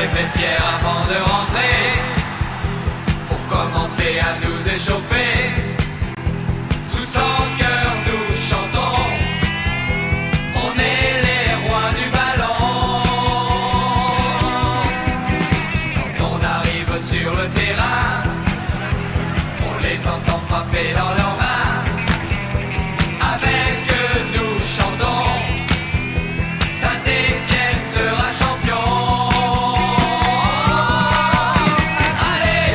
les vestiaires avant de rentrer, pour commencer à nous échauffer. Tous en chœur nous chantons, on est les rois du ballon. Quand on arrive sur le terrain, on les entend frapper dans leurs mains. Avec eux nous chantons, Saint-Étienne sera champion. Allez,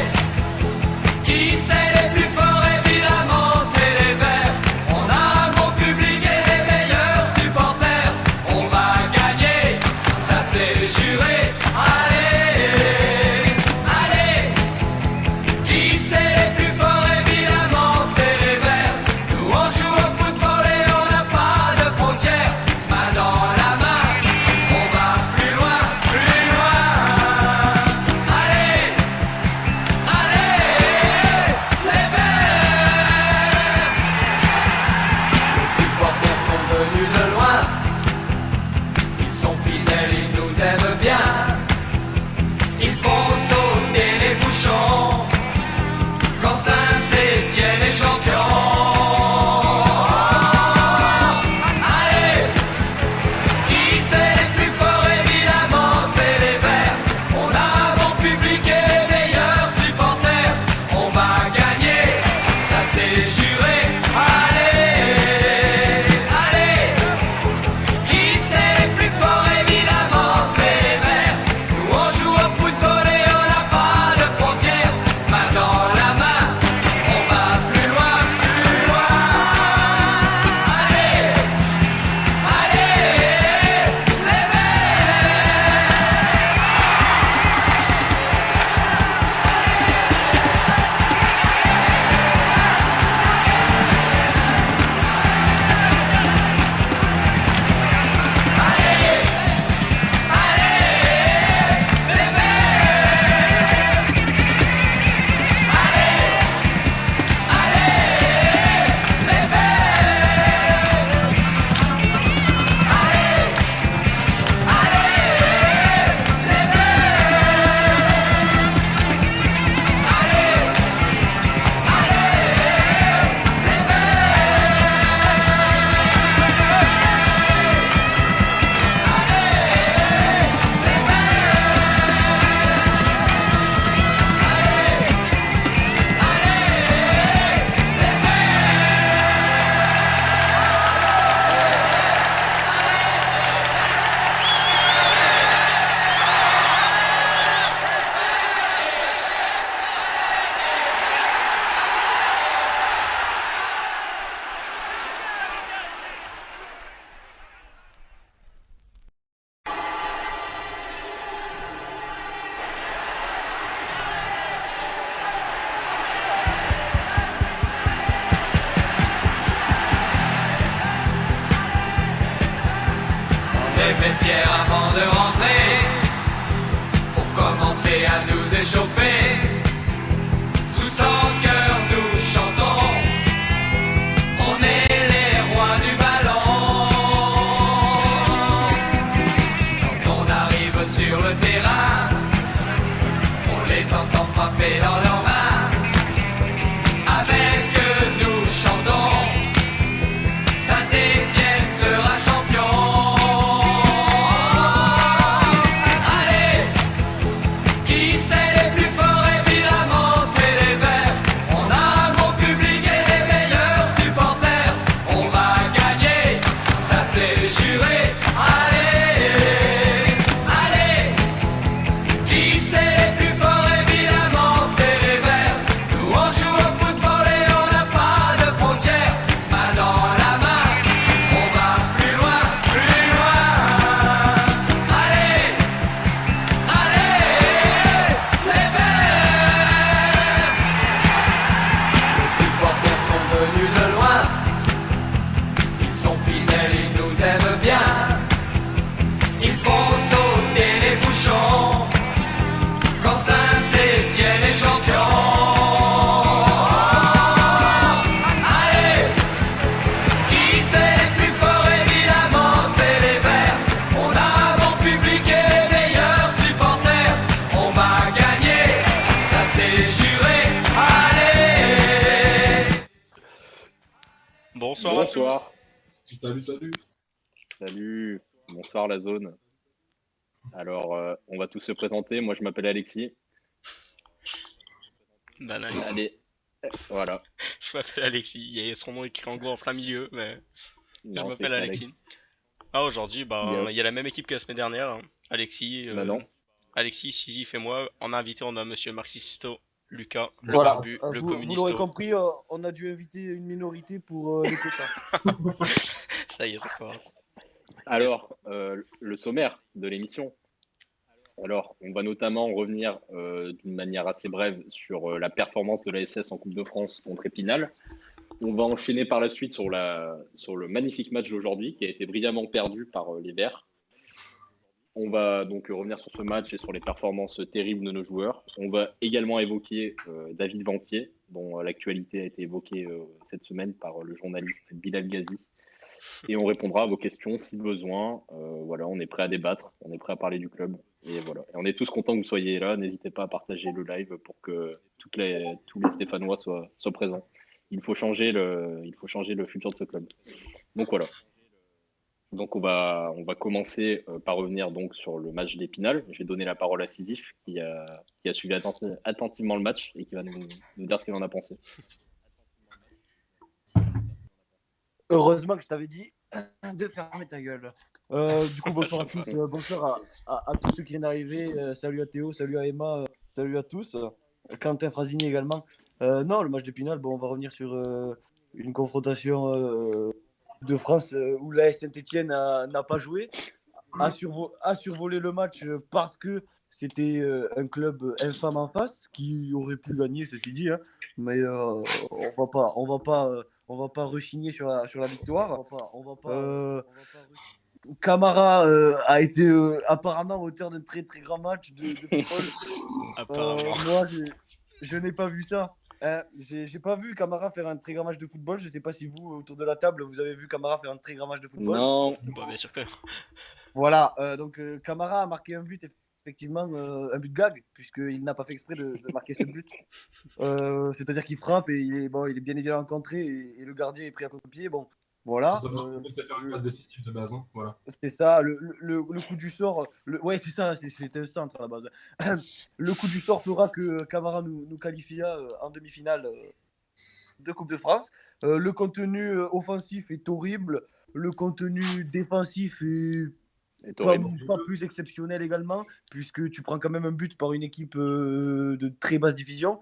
qui c'est les plus forts? Évidemment c'est les Verts. On a un bon public et les meilleurs supporters. On va gagner, ça c'est juré. Allez, allez, qui c'est les plus forts? Évidemment c'est les Verts. Nous on joue au football et on n'a pas de frontières. Main dans la main, on va plus loin, plus loin. Allez, allez, les Verts. Les supporters sont venus de loin, ils sont fidèles, ils nous aiment bien. Ils font sauter les bouchons quand Saint-Étienne est champion. Allez, qui c'est les plus forts? Évidemment c'est les Verts. On a un bon public et les meilleurs supporters. On va gagner, ça c'est juré. Allez, allez, qui c'est les plus forts? Évidemment c'est les Verts. Nous on joue au football et on n'a pas de frontières. Main dans la main, on va plus loin, plus loin. Allez, allez, les Verts. Les vestiaires avant de rentrer, pour commencer à nous échauffer. Tous en chœur nous chantons, on est les rois du ballon. Quand on arrive sur le terrain, on les entend frapper dans leurs mains. Avec eux nous chantons, Saint-Étienne sera champion. Allez, qui c'est les plus forts? Évidemment c'est les Verts. On a un bon public et les meilleurs supporters. On va gagner, ça c'est juré. Allez, allez, qui c'est les plus forts? Évidemment c'est les Bonsoir à tous. Bonsoir. Salut. Salut. Bonsoir la zone. Alors, on va tous se présenter. Moi, je m'appelle Alexis. Bah, nice. Allez, voilà. Je m'appelle Alexis. Il y a son nom écrit en gros en plein milieu, mais je Non, c'est m'appelle écrit Alexis. Alex. Ah, aujourd'hui, Bien. il y a la même équipe que la semaine dernière, hein. Alexis, Bah non. Alexis, Sisyphe et moi. En invité, on a monsieur Marxisto, Lucas, le Voilà. barbu, le Vous l'aurez communisto. compris, on a dû inviter une minorité pour les quotas. Ça y est, d'accord. Alors, le sommaire de l'émission. Alors, on va notamment revenir d'une manière assez brève sur la performance de la SS en Coupe de France contre Épinal. On va enchaîner par la suite sur le magnifique match d'aujourd'hui qui a été brillamment perdu par les Verts. On va donc revenir sur ce match et sur les performances terribles de nos joueurs. On va également évoquer David Ventier, dont l'actualité a été évoquée cette semaine par le journaliste Bilal Ghazi. Et on répondra à vos questions si besoin. Voilà, on est prêt à débattre, on est prêt à parler du club. Et voilà. Et on est tous contents que vous soyez là. N'hésitez pas à partager le live pour que tous les Stéphanois soient présents. Il faut changer le futur de ce club. Donc voilà. Donc on va commencer par revenir donc sur le match d'Épinal. Je vais donner la parole à Sisyphe qui a suivi attentivement le match et qui va nous dire ce qu'il en a pensé. Heureusement que je t'avais dit de fermer ta gueule. Du coup, bonsoir à tous. Bonsoir à tous ceux qui viennent d'arriver. Salut à Théo, salut à Emma, salut à tous. Quentin Frasini également. Non, le match d'Épinal, bon, on va revenir sur une confrontation de France où la Saint-Etienne n'a pas joué, a survolé le match parce que c'était un club infâme en face qui aurait pu gagner, ceci dit, hein, mais on va pas rechigner sur la victoire. Camara a été apparemment auteur d'un très très grand match de football. Apparemment. Moi, je n'ai pas vu ça. J'ai pas vu Camara faire un très grand match de football. Je sais pas si vous, autour de la table, vous avez vu Camara faire un très grand match de football. Non, Bah, bien sûr que. Voilà, donc Camara a marqué un but, effectivement, un but gag, puisqu'il n'a pas fait exprès de marquer ce but. C'est-à-dire qu'il frappe et il est bien évidemment contré et le gardien est pris à contre-pied. Bon, voilà. Ça c'est faire une passe décisive de base, hein. Voilà. C'est ça, le coup du sort. Ouais, c'est ça, c'était un centre à la base. Le coup du sort fera que Camara nous qualifia en demi-finale de Coupe de France. Le contenu offensif est horrible. Le contenu défensif est pas plus exceptionnel également, puisque tu prends quand même un but par une équipe de très basse division.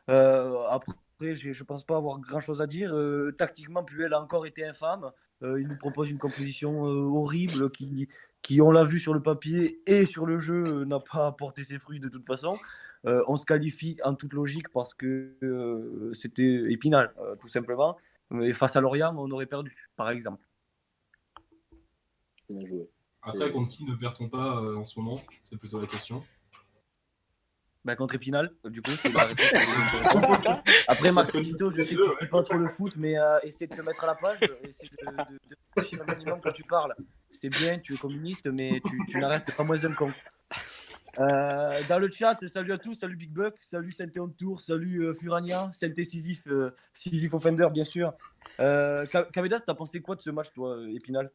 Après, je pense pas avoir grand chose à dire. Tactiquement, Puel a encore été infâme. Il nous propose une composition horrible qui, on l'a vu sur le papier et sur le jeu, n'a pas apporté ses fruits de toute façon. On se qualifie en toute logique parce que c'était Épinal, tout simplement. Et face à Lorient, on aurait perdu, par exemple. Bien joué. Après, contre qui ne perd-on pas en ce moment? C'est plutôt la question. Bah, contre Épinal, du coup, c'est la réponse. Après, Marcelito, je sais que tu ne pas trop le foot, mais essaie de te mettre à la page, essaie de réfléchir un minimum quand tu parles. C'est bien, tu es communiste, mais tu n'en restes pas moins un con. Dans le chat, salut à tous, salut Big Buck, salut Saint-Éon Tour, salut Furania, Saint-É Sisyphe Offender, bien sûr. Kamedas, t'as pensé quoi de ce match, toi, Épinal?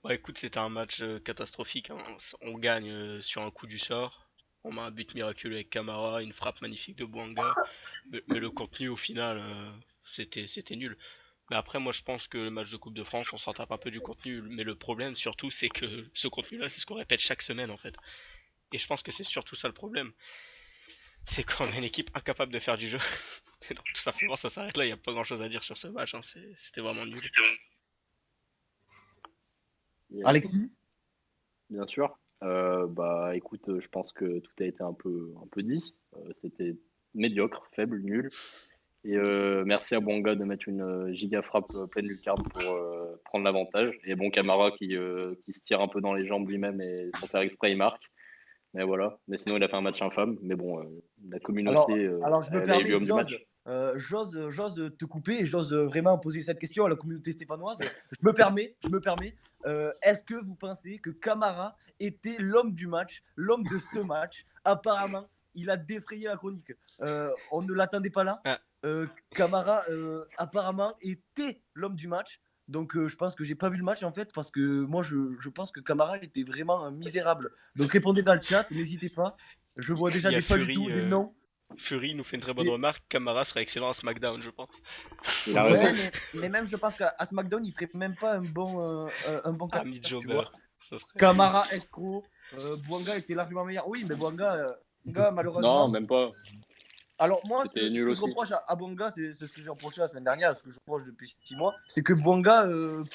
Bah, écoute, c'était un match catastrophique, hein. On gagne sur un coup du sort. On met un but miraculeux avec Camara, une frappe magnifique de Bouanga. Mais le contenu, au final, c'était nul. Mais après, moi, je pense que le match de Coupe de France, on s'en tape un peu du contenu. Mais le problème, surtout, c'est que ce contenu-là, c'est ce qu'on répète chaque semaine, en fait. Et je pense que c'est surtout ça le problème. C'est qu'on a une équipe incapable de faire du jeu. Et donc, tout simplement, ça s'arrête là. Il n'y a pas grand-chose à dire sur ce match, hein. C'était vraiment nul. Alexis? Bien sûr. Bah écoute, je pense que tout a été un peu dit. C'était médiocre, faible, nul. Et merci à Bouanga de mettre une giga frappe pleine lucarne pour prendre l'avantage. Et bon, Camara qui se tire un peu dans les jambes lui-même et sans faire exprès, il marque. Mais voilà. Mais sinon, il a fait un match infâme. Mais bon, la communauté alors je me elle a élu permets, homme du match. j'ose te couper et j'ose vraiment poser cette question à la communauté stéphanoise. Je me permets. Est-ce que vous pensez que Camara était l'homme du match, l'homme de ce match? Apparemment, il a défrayé la chronique. On ne l'attendait pas là. Ah. Camara, apparemment, était l'homme du match. Donc je pense que j'ai pas vu le match en fait parce que moi je pense que Camara était vraiment misérable. Donc répondez dans le chat, n'hésitez pas. Je vois Il déjà y a des pas du tout, Fury, des noms. Fury nous fait une très bonne Et- remarque. Camara serait excellent à SmackDown, je pense. Il a Ouais, raison. mais même je pense qu'à SmackDown il ferait même pas un bon Ah, catcheur, tu mid-jobber. vois. Ça serait. Camara escroc, Bouanga était largement meilleur. Oui, mais Bouanga, Non, malheureusement. même pas. Alors moi, C'était ce nul que je aussi. reproche à Bouanga, c'est ce que j'ai reproché la semaine dernière, ce que je reproche depuis 6 mois, c'est que Bouanga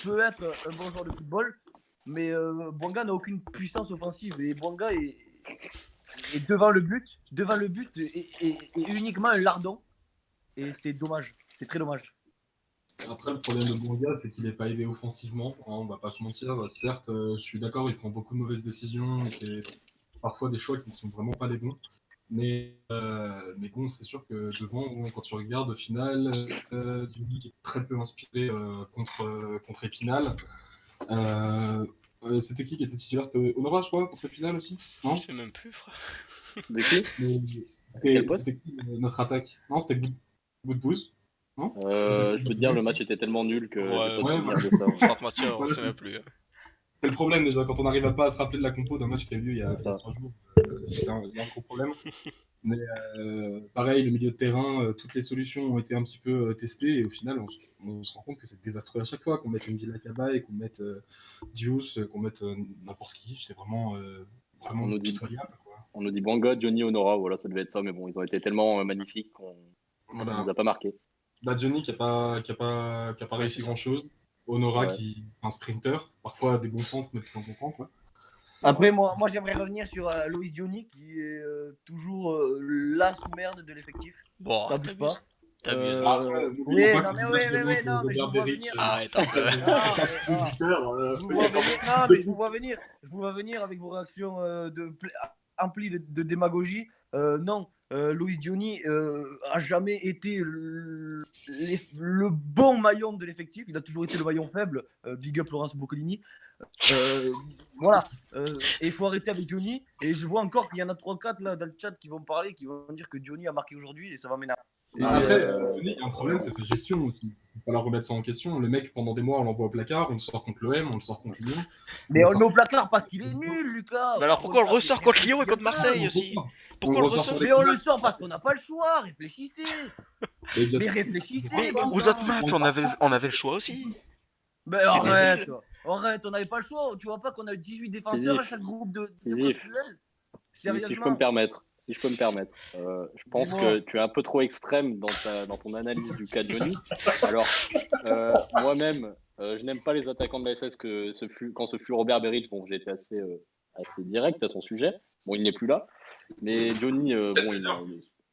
peut être un bon joueur de football, mais Bouanga n'a aucune puissance offensive et Bouanga est devant le but et uniquement un lardon et c'est dommage, c'est très dommage. Après, le problème de Bourga, c'est qu'il n'est pas aidé offensivement, hein, on va pas se mentir. Certes, je suis d'accord, il prend beaucoup de mauvaises décisions, il fait parfois des choix qui ne sont vraiment pas les bons. Mais bon, c'est sûr que devant, quand tu regardes au final, Diouni qui est très peu inspiré contre Épinal. C'était qui était titulaire? C'était Honora, je crois, contre Épinal aussi? Non? Je sais même plus, frère. De qui? Mais Quel poste? c'était qui notre attaque? Non, c'était Boudbouz? Non? Je sais Je plus. peux te dire, le match était tellement nul que j'ai Ouais, pas de ouais, souvenir voilà. de ça. Centre Mathieu, on Voilà, sait même plus. c'est le problème déjà, quand on n'arrive à pas à se rappeler de la compo d'un match qui a eu lieu il y a C'est ça. 3 jours, c'est qu'il y a un gros problème. Mais pareil, le milieu de terrain, toutes les solutions ont été un petit peu testées et au final, on se rend compte que c'est désastreux à chaque fois, qu'on mette Villa Kaba et qu'on mette Diouf, qu'on mette n'importe qui, c'est vraiment, On vraiment nous dit, pitoyable, quoi. on nous dit Bouanga, Johnny, Honora, voilà, ça devait être ça, mais bon, ils ont été tellement magnifiques qu'on ça Voilà. nous a pas marqué. Bah, Johnny qui a pas réussi grand-chose. Honora Ouais. qui est un sprinter, parfois des bons centres, mais de temps en temps, quoi. Après, moi j'aimerais revenir sur Loïs Diony qui est toujours la sous-merde de l'effectif. Bon, Ça bouge pas. t'abuses. Bah, après, Oui, n'oublions pas non, que mais le match oui, de oui, manque, non, mais je Robert vous vois Beric, venir. Arrête un peu. Non, buteur, je vous vois venir. Non, mais je vous vois venir. Je vous vois venir avec vos réactions emplies de démagogie. Non, Loïs Diony a jamais été le bon maillon de l'effectif. Il a toujours été le maillon faible. Big up Laurence Boccolini. Voilà. Et il faut arrêter avec Diony. Et je vois encore qu'il y en a 3-4 là dans le chat qui vont parler, qui vont dire que Diony a marqué aujourd'hui et ça va m'énerver. Non, Après, mais, Johnny, il y a un problème, c'est sa gestion aussi. Il va falloir remettre ça en question. Le mec, pendant des mois, on l'envoie au placard, on le sort contre l'OM, on le sort contre Lyon. Mais on sort- le met au placard parce qu'il est nul, Lucas. Mais alors pourquoi on le ressort contre Lyon et contre Marseille aussi? Pourquoi on le ressort ressort? sur les Mais on le matchs. sort parce qu'on n'a pas le choix. Réfléchissez. Et bien, Mais réfléchissez. Mais bon aux sang. autres matchs, on avait le choix aussi. Mais C'est arrête. débile. Arrête, on n'avait pas le choix. Tu vois pas qu'on a 18 défenseurs à chaque groupe de Sisyphe. duel. si je peux me Sérieusement. permettre, je pense Dis-moi. que tu es un peu trop extrême dans ton analyse du cas de Johnny. Alors, moi-même, je n'aime pas les attaquants de la SS quand ce fut Robert Beric. Bon, j'ai été assez direct à son sujet. Bon, il n'est plus là. Mais Johnny, bon,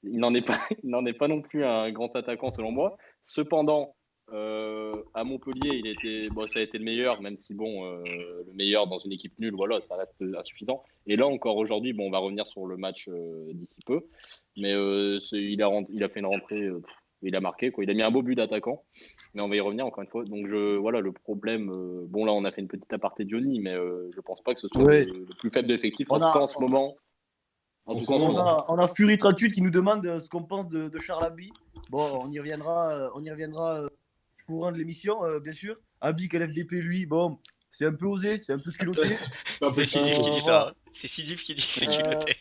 il n'en est pas, il n'en est pas non plus un grand attaquant selon moi. Cependant, à Montpellier, ça a été le meilleur, même si le meilleur dans une équipe nulle, voilà, ça reste insuffisant. Et là encore aujourd'hui, bon, on va revenir sur le match d'ici peu, mais il a fait une rentrée, il a marqué quoi, il a mis un beau but d'attaquant, mais on va y revenir encore une fois. Donc voilà le problème. Bon là, on a fait une petite aparté de Johnny, mais je pense pas que ce soit Ouais. le plus faible de l'effectif. On En tout a- cas en ce moment. En tout cas, en ce moment. On a Fury 38 qui nous demande ce qu'on pense de Charles Abbey. Bon, on y reviendra courant de l'émission, bien sûr. Abbey, quel FDP, lui, bon, c'est un peu osé, c'est un peu culotté. C'est Sisyphe qui dit ça. voilà. Hein. C'est Sisyphe qui dit que c'est Euh, culotté.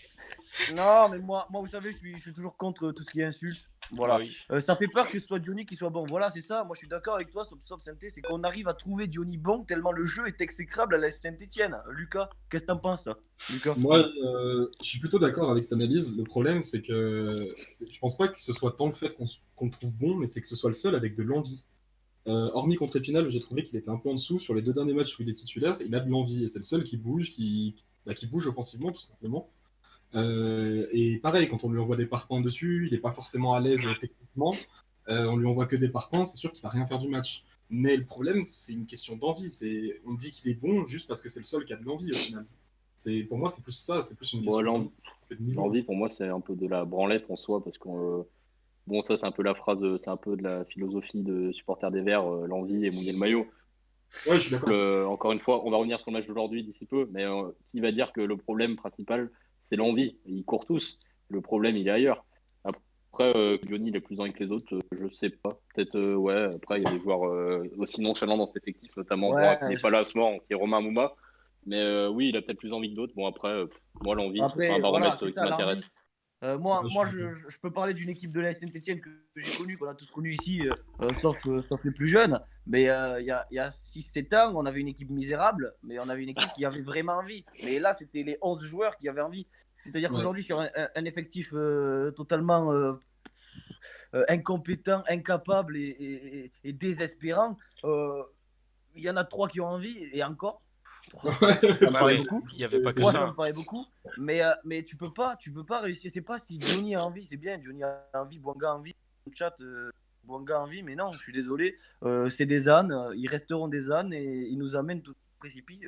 Non, mais moi, vous savez, je suis toujours contre tout ce qui est insulte. Voilà. Ah oui. Ça fait peur que ce soit Diony qui soit bon. Voilà, c'est ça. Moi, je suis d'accord avec toi, Sob Santé, c'est qu'on arrive à trouver Diony bon tellement le jeu est exécrable à la Saint-Etienne. Lucas, qu'est-ce que t'en penses, Lucas? Moi, je suis plutôt d'accord avec cette analyse. Le problème, c'est que je pense pas que ce soit tant le fait qu'on le trouve bon, mais c'est que ce soit le seul avec de l'envie. Hormis contre Épinal, j'ai trouvé qu'il était un peu en dessous. Sur les 2 derniers matchs où il est titulaire, il a de l'envie. Et c'est le seul qui bouge, qui bouge offensivement, tout simplement. Et pareil, quand on lui envoie des parpaings dessus, il n'est pas forcément à l'aise techniquement. On lui envoie que des parpaings, c'est sûr qu'il va rien faire du match. Mais le problème, c'est une question d'envie. On dit qu'il est bon juste parce que c'est le seul qui a de l'envie au final. Pour moi, c'est plus ça, c'est plus une question Bon, que de niveau. l'envie, pour moi, c'est un peu de la branlette en soi, parce qu'on. Bon, ça, c'est un peu la phrase, c'est un peu de la philosophie de supporter des Verts, l'envie et mouiller le maillot. Ouais, je suis d'accord. Encore une fois, on va revenir sur le match d'aujourd'hui d'ici peu, mais qui va dire que le problème principal, c'est l'envie? Ils courent tous. Le problème, il est ailleurs. Après, Après, Johnny, il est plus dans que les autres, je sais pas. Peut-être, ouais. Après, il y a des joueurs aussi nonchalants dans cet effectif, notamment Ouais, qui n'est pas là à ce moment, qui est Romain Mouma. Mais oui, il a peut-être plus envie que d'autres. Bon, après, moi, l'envie, c'est pas un après, voilà, baromètre c'est qui ça, l'envie. m'intéresse. Moi, Ouais, moi je peux parler d'une équipe de la Saint-Etienne que j'ai connue, qu'on a tous connue ici, sauf les plus jeunes. Mais il y a 6-7 ans, on avait une équipe misérable, mais on avait une équipe qui avait vraiment envie. Mais là, c'était les 11 joueurs qui avaient envie. C'est-à-dire Ouais. qu'aujourd'hui, sur un effectif totalement incompétent, incapable et désespérant, il y en a 3 qui ont envie, et encore. 3, ça me Bah paraît oui, beaucoup. il y avait pas que 3, ça, ça me hein. paraît beaucoup. Mais tu peux pas réussir. C'est pas si Johnny a envie, c'est bien. Johnny a envie, Bouanga a envie. Le chat, Bouanga a envie, mais non, je suis désolé. C'est des ânes. Ils resteront des ânes et ils nous amènent tout au précipice.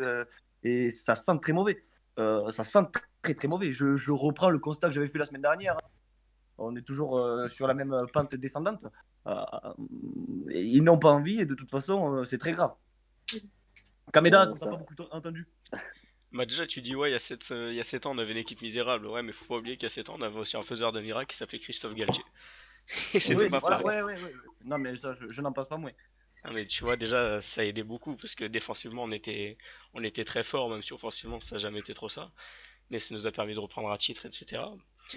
Et ça sent très mauvais. Ça sent très très mauvais. Je reprends le constat que j'avais fait la semaine dernière. On est toujours sur la même pente descendante. Euh, et ils n'ont pas envie et de toute façon, c'est très grave. Kameda, Bon, on t'a ça. pas beaucoup entendu. Bah déjà tu dis ouais il y a 7 ans on avait une équipe misérable, ouais mais faut pas oublier qu'il y a 7 ans on avait aussi un faiseur de miracles qui s'appelait Christophe Galtier. Et c'était Oui, pas voilà, pareil. ouais. Non, mais ça, je n'en passe pas moins. Ah, mais tu vois déjà ça a aidé beaucoup parce que défensivement on était très fort même si offensivement ça a jamais été trop ça. Mais ça nous a permis de reprendre un titre etc.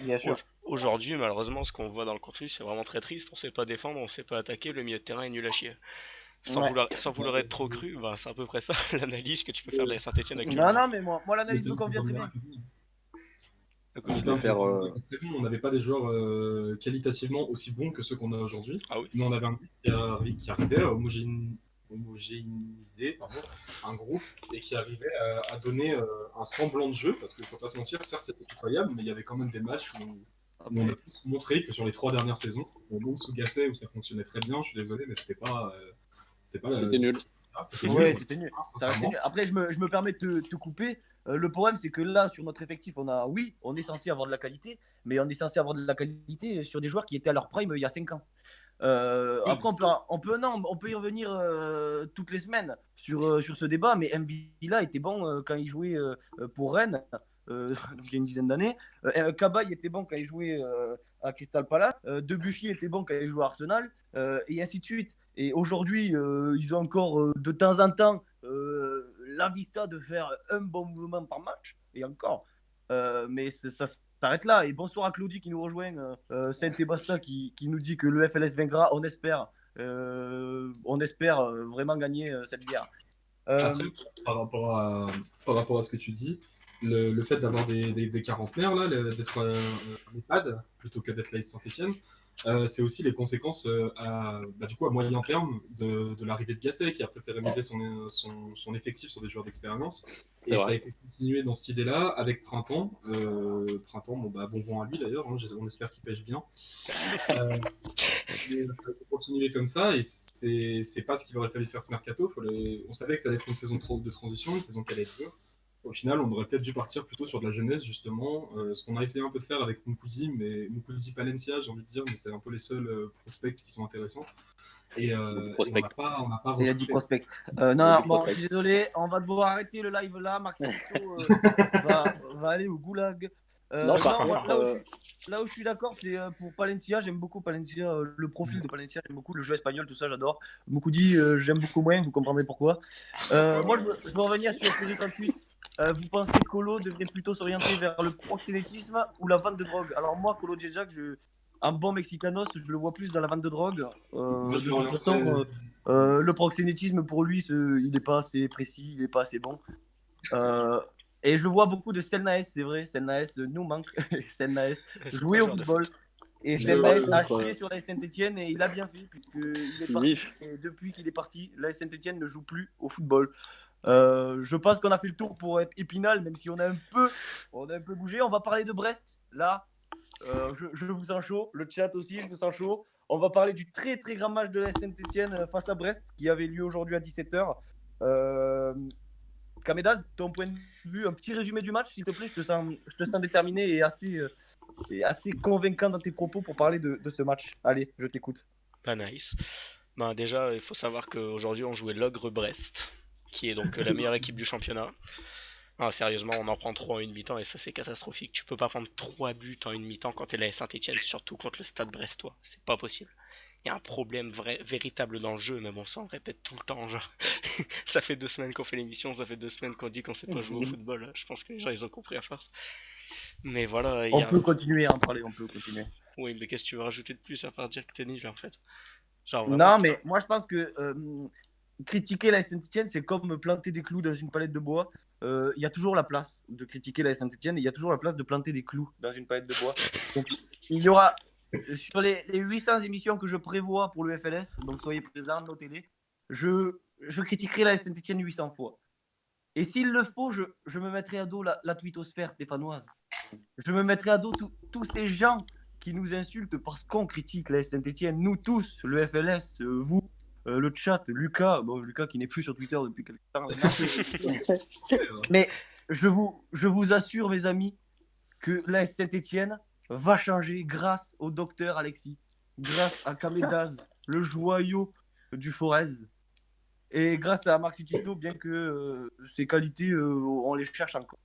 Bien sûr. Aujourd'hui malheureusement ce qu'on voit dans le contenu c'est vraiment très triste, on sait pas défendre, on sait pas attaquer, le milieu de terrain est nul à chier. Ouais. Sans vouloir être trop cru, bah, c'est à peu près ça l'analyse que tu peux faire de la Saint-Etienne Non, actuellement. non, mais moi On l'analyse était me un convient faiseur de très bien. miracle. Donc, On Je était vais un faire. faiseur de miracle très bon. On n'avait pas des joueurs qualitativement aussi bons que ceux qu'on a aujourd'hui. ah oui. Mais on avait un groupe qui arrivait à homogénéiser un groupe et qui arrivait à donner un semblant de jeu. Parce qu'il ne faut pas se mentir, certes c'était pitoyable, mais il y avait quand même des matchs où on a plus montré que sur les 3 dernières saisons. Même sous Gasset où ça fonctionnait très bien, je suis désolé, mais c'était pas C'était nul. c'était Ouais, nul. c'était nul. Hein, Ça restait sincèrement. nul. Après, je me permets de te couper. Le problème, c'est que là, sur notre effectif, oui, on est censé avoir de la qualité, mais on est censé avoir de la qualité sur des joueurs qui étaient à leur prime il y a 5 ans. Après, on peut y revenir toutes les semaines sur ce débat, mais Mvila était bon quand il jouait pour Rennes, donc il y a une dizaine d'années. Cabaye était bon quand il jouait à Crystal Palace. Debuchy était bon quand il jouait à Arsenal, et ainsi de suite. Et aujourd'hui, ils ont encore de temps en temps la vista de faire un bon mouvement par match, et encore. Mais ça s'arrête là. Et bonsoir à Claudie qui nous rejoint, Saint-Ébasta qui nous dit que le FLS vaincra. On espère vraiment gagner cette guerre. Après, par rapport par rapport à ce que tu dis, le fait d'avoir des quarantenaires, là, en EHPAD, plutôt que d'être là à Saint-Etienne, c'est aussi les conséquences du coup, à moyen terme de l'arrivée de Gasset, qui a préféré miser son effectif sur des joueurs d'expérience. C'est Et ça a vrai. été continué dans cette idée-là avec Printemps. Printemps, bon vent à lui d'ailleurs, hein, on espère qu'il pêche bien. Euh, mais ça a été continué comme ça, et c'est pas ce qu'il aurait fallu faire ce mercato. On savait que ça allait être une saison de transition, une saison qui allait être dure. Au final, on aurait peut-être dû partir plutôt sur de la jeunesse, justement. Ce qu'on a essayé un peu de faire avec Moukoudi, mais Moukoudi Palencia, j'ai envie de dire, mais c'est un peu les seuls prospects qui sont intéressants. Et Prospect. on n'a pas Il a dit recruté. prospect. Il a Non, dit bon, je prospect. suis désolé, on va devoir arrêter le live là. Maxime va aller au goulag. Non, par Non, moi, contre, là où je suis d'accord, c'est pour Palencia. J'aime beaucoup Palencia, le profil de Palencia. J'aime beaucoup le jeu espagnol, tout ça, j'adore. Moukoudi, j'aime beaucoup moins, vous comprendrez pourquoi. Moi, je veux revenir sur Série 38. Vous pensez que Colo devrait plutôt s'orienter vers le proxénétisme ou la vente de drogue? Alors, moi, Colo Djedjak, un bon Mexicanos, je le vois plus dans la vente de drogue. Moi, je De toute l'orienterais- façon, le proxénétisme, pour lui, il n'est pas assez précis, il n'est pas assez bon. Et je vois beaucoup de Selnaes, c'est vrai. Selnaes nous manque. Selnaes C'est jouait pas au genre de football. Et Je Selnaes vais a contre- chié sur la Saint-Etienne et il a bien fait puisqu'il est parti. Nif. Et depuis qu'il est parti, la Saint-Etienne ne joue plus au football. Je pense qu'on a fait le tour pour être Épinal, même si on a un peu bougé. On va parler de Brest. Là, je vous sens chaud. Le chat aussi, je vous sens chaud. On va parler du très très grand match de la Saint-Etienne face à Brest qui avait lieu aujourd'hui à 17h. Kamedaz, ton point de vue, un petit résumé du match, s'il te plaît. Je te sens déterminé et assez convaincant dans tes propos pour parler de ce match. Allez, je t'écoute. pas nice. Ben déjà, il faut savoir qu'aujourd'hui on jouait l'Ogre Brest, qui est donc la meilleure équipe du championnat. Ah, sérieusement, on en prend 3 en une mi-temps et ça c'est catastrophique. Tu peux pas prendre 3 buts en une mi-temps quand t'es la Saint-Etienne, surtout contre le Stade Brestois. C'est pas possible. Il y a un problème véritable dans le jeu, mais bon, ça on répète tout le temps. Genre, ça fait 2 semaines qu'on fait l'émission, ça fait 2 semaines qu'on dit qu'on sait pas jouer au football. Je pense que les gens ils ont compris à force. Mais voilà, il y On a. peut continuer à en parler, on peut continuer. Oui, mais qu'est-ce que tu veux rajouter de plus à part dire que t'es nul en fait? Genre vraiment. Non, mais moi je pense que critiquer la Saint-Etienne, c'est comme planter des clous dans une palette de bois. Il y a toujours la place de critiquer la Saint-Etienne, il y a toujours la place de planter des clous dans une palette de bois. Donc il y aura, sur les 800 émissions que je prévois pour le FLS, donc soyez présents, notez-les, je critiquerai la Saint-Etienne 800 fois. Et s'il le faut, je me mettrai à dos la twittosphère stéphanoise. Je me mettrai à dos tous ces gens qui nous insultent parce qu'on critique la Saint-Etienne. Nous tous, le FLS, vous, le chat, Lucas, bon, Lucas qui n'est plus sur Twitter depuis quelques temps. Mais je vous assure, mes amis, que la Saint-Etienne va changer grâce au docteur Alexis, grâce à Kamedaz, le joyau du Forez, et grâce à Marc Tito, bien que ses qualités, on les cherche encore.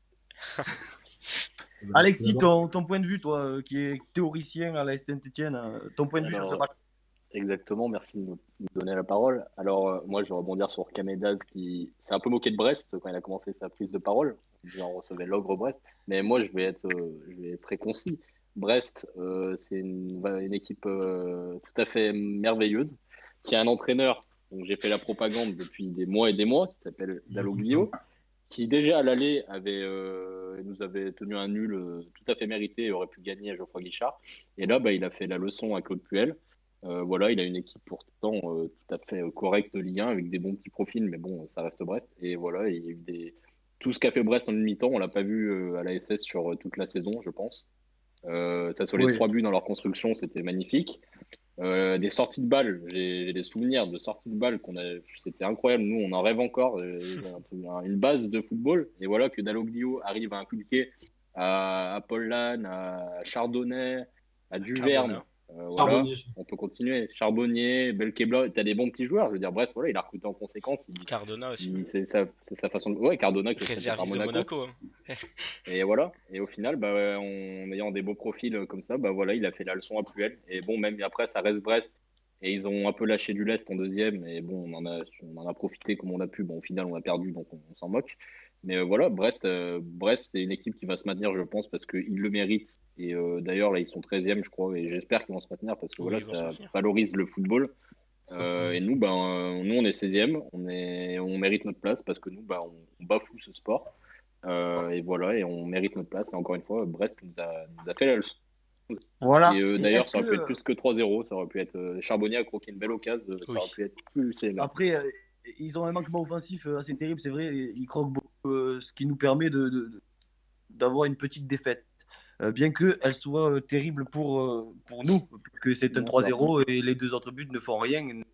Alexis, ton point de vue, toi, qui est théoricien à la Saint-Etienne, ton point de vue sur ce match? Exactement, merci de nous donner la parole. Alors, moi, je vais rebondir sur Kamedaz qui s'est un peu moqué de Brest quand il a commencé sa prise de parole. On recevait l'ogre Brest. Mais moi, je vais être très concis. Brest, c'est une équipe tout à fait merveilleuse qui a un entraîneur, donc j'ai fait la propagande depuis des mois et des mois, qui s'appelle Dalloglio, qui déjà à l'aller nous avait tenu un nul tout à fait mérité et aurait pu gagner à Geoffroy Guichard. Et là, il a fait la leçon à Claude Puel. Voilà, il a une équipe pourtant tout à fait correcte de Ligue 1 avec des bons petits profils, mais bon, ça reste Brest. Et voilà, il y a eu tout ce qu'a fait Brest en une mi-temps, on l'a pas vu à la SS sur toute la saison, je pense. Ça sur les 3 buts dans leur construction, c'était magnifique. Des sorties de balles, j'ai des souvenirs de sorties de balles c'était incroyable. Nous, on en rêve encore. Une base de football. Et voilà que Dalloglio arrive à inculquer à Paul Lannes, à Chardonnay, à Duverne. Voilà, on peut continuer. Charbonnier, Belkebla, t'as des bons petits joueurs. Je veux dire, bref, voilà, il a recruté en conséquence. Cardona aussi. C'est sa façon de. Ouais, Cardona qui est prêté par Réserviste de Monaco. Monaco. Et voilà. Et au final, en ayant des beaux profils comme ça, voilà, il a fait la leçon à Puel. Et bon, même après, ça reste Brest. Et ils ont un peu lâché du lest en deuxième. Et bon, on en a profité comme on a pu. Bon, au final, on a perdu, donc on s'en moque. Mais voilà, Brest, c'est une équipe qui va se maintenir, je pense, parce qu'ils le méritent. Et d'ailleurs, là, ils sont 13e, je crois. Et j'espère qu'ils vont se maintenir parce que Oui, voilà, ils vont se ça maintenir. valorise le football. Et nous, on est 16e. On mérite notre place parce que nous, on bafoue ce sport. Et voilà, et on mérite notre place. Et encore une fois, Brest nous a fait la leçon. Voilà. Et d'ailleurs, ça aurait pu être plus que 3-0. Ça aurait pu être Charbonnier a croqué une belle occasion. Ça aurait pu être plus sévère. Après, ils ont un manquement offensif assez terrible, c'est vrai. Ils croquent beaucoup, ce qui nous permet d'avoir une petite défaite. Bien qu'elle soit terrible pour nous, que c'est un 3-0 et les 2 autres buts ne font rien, et ne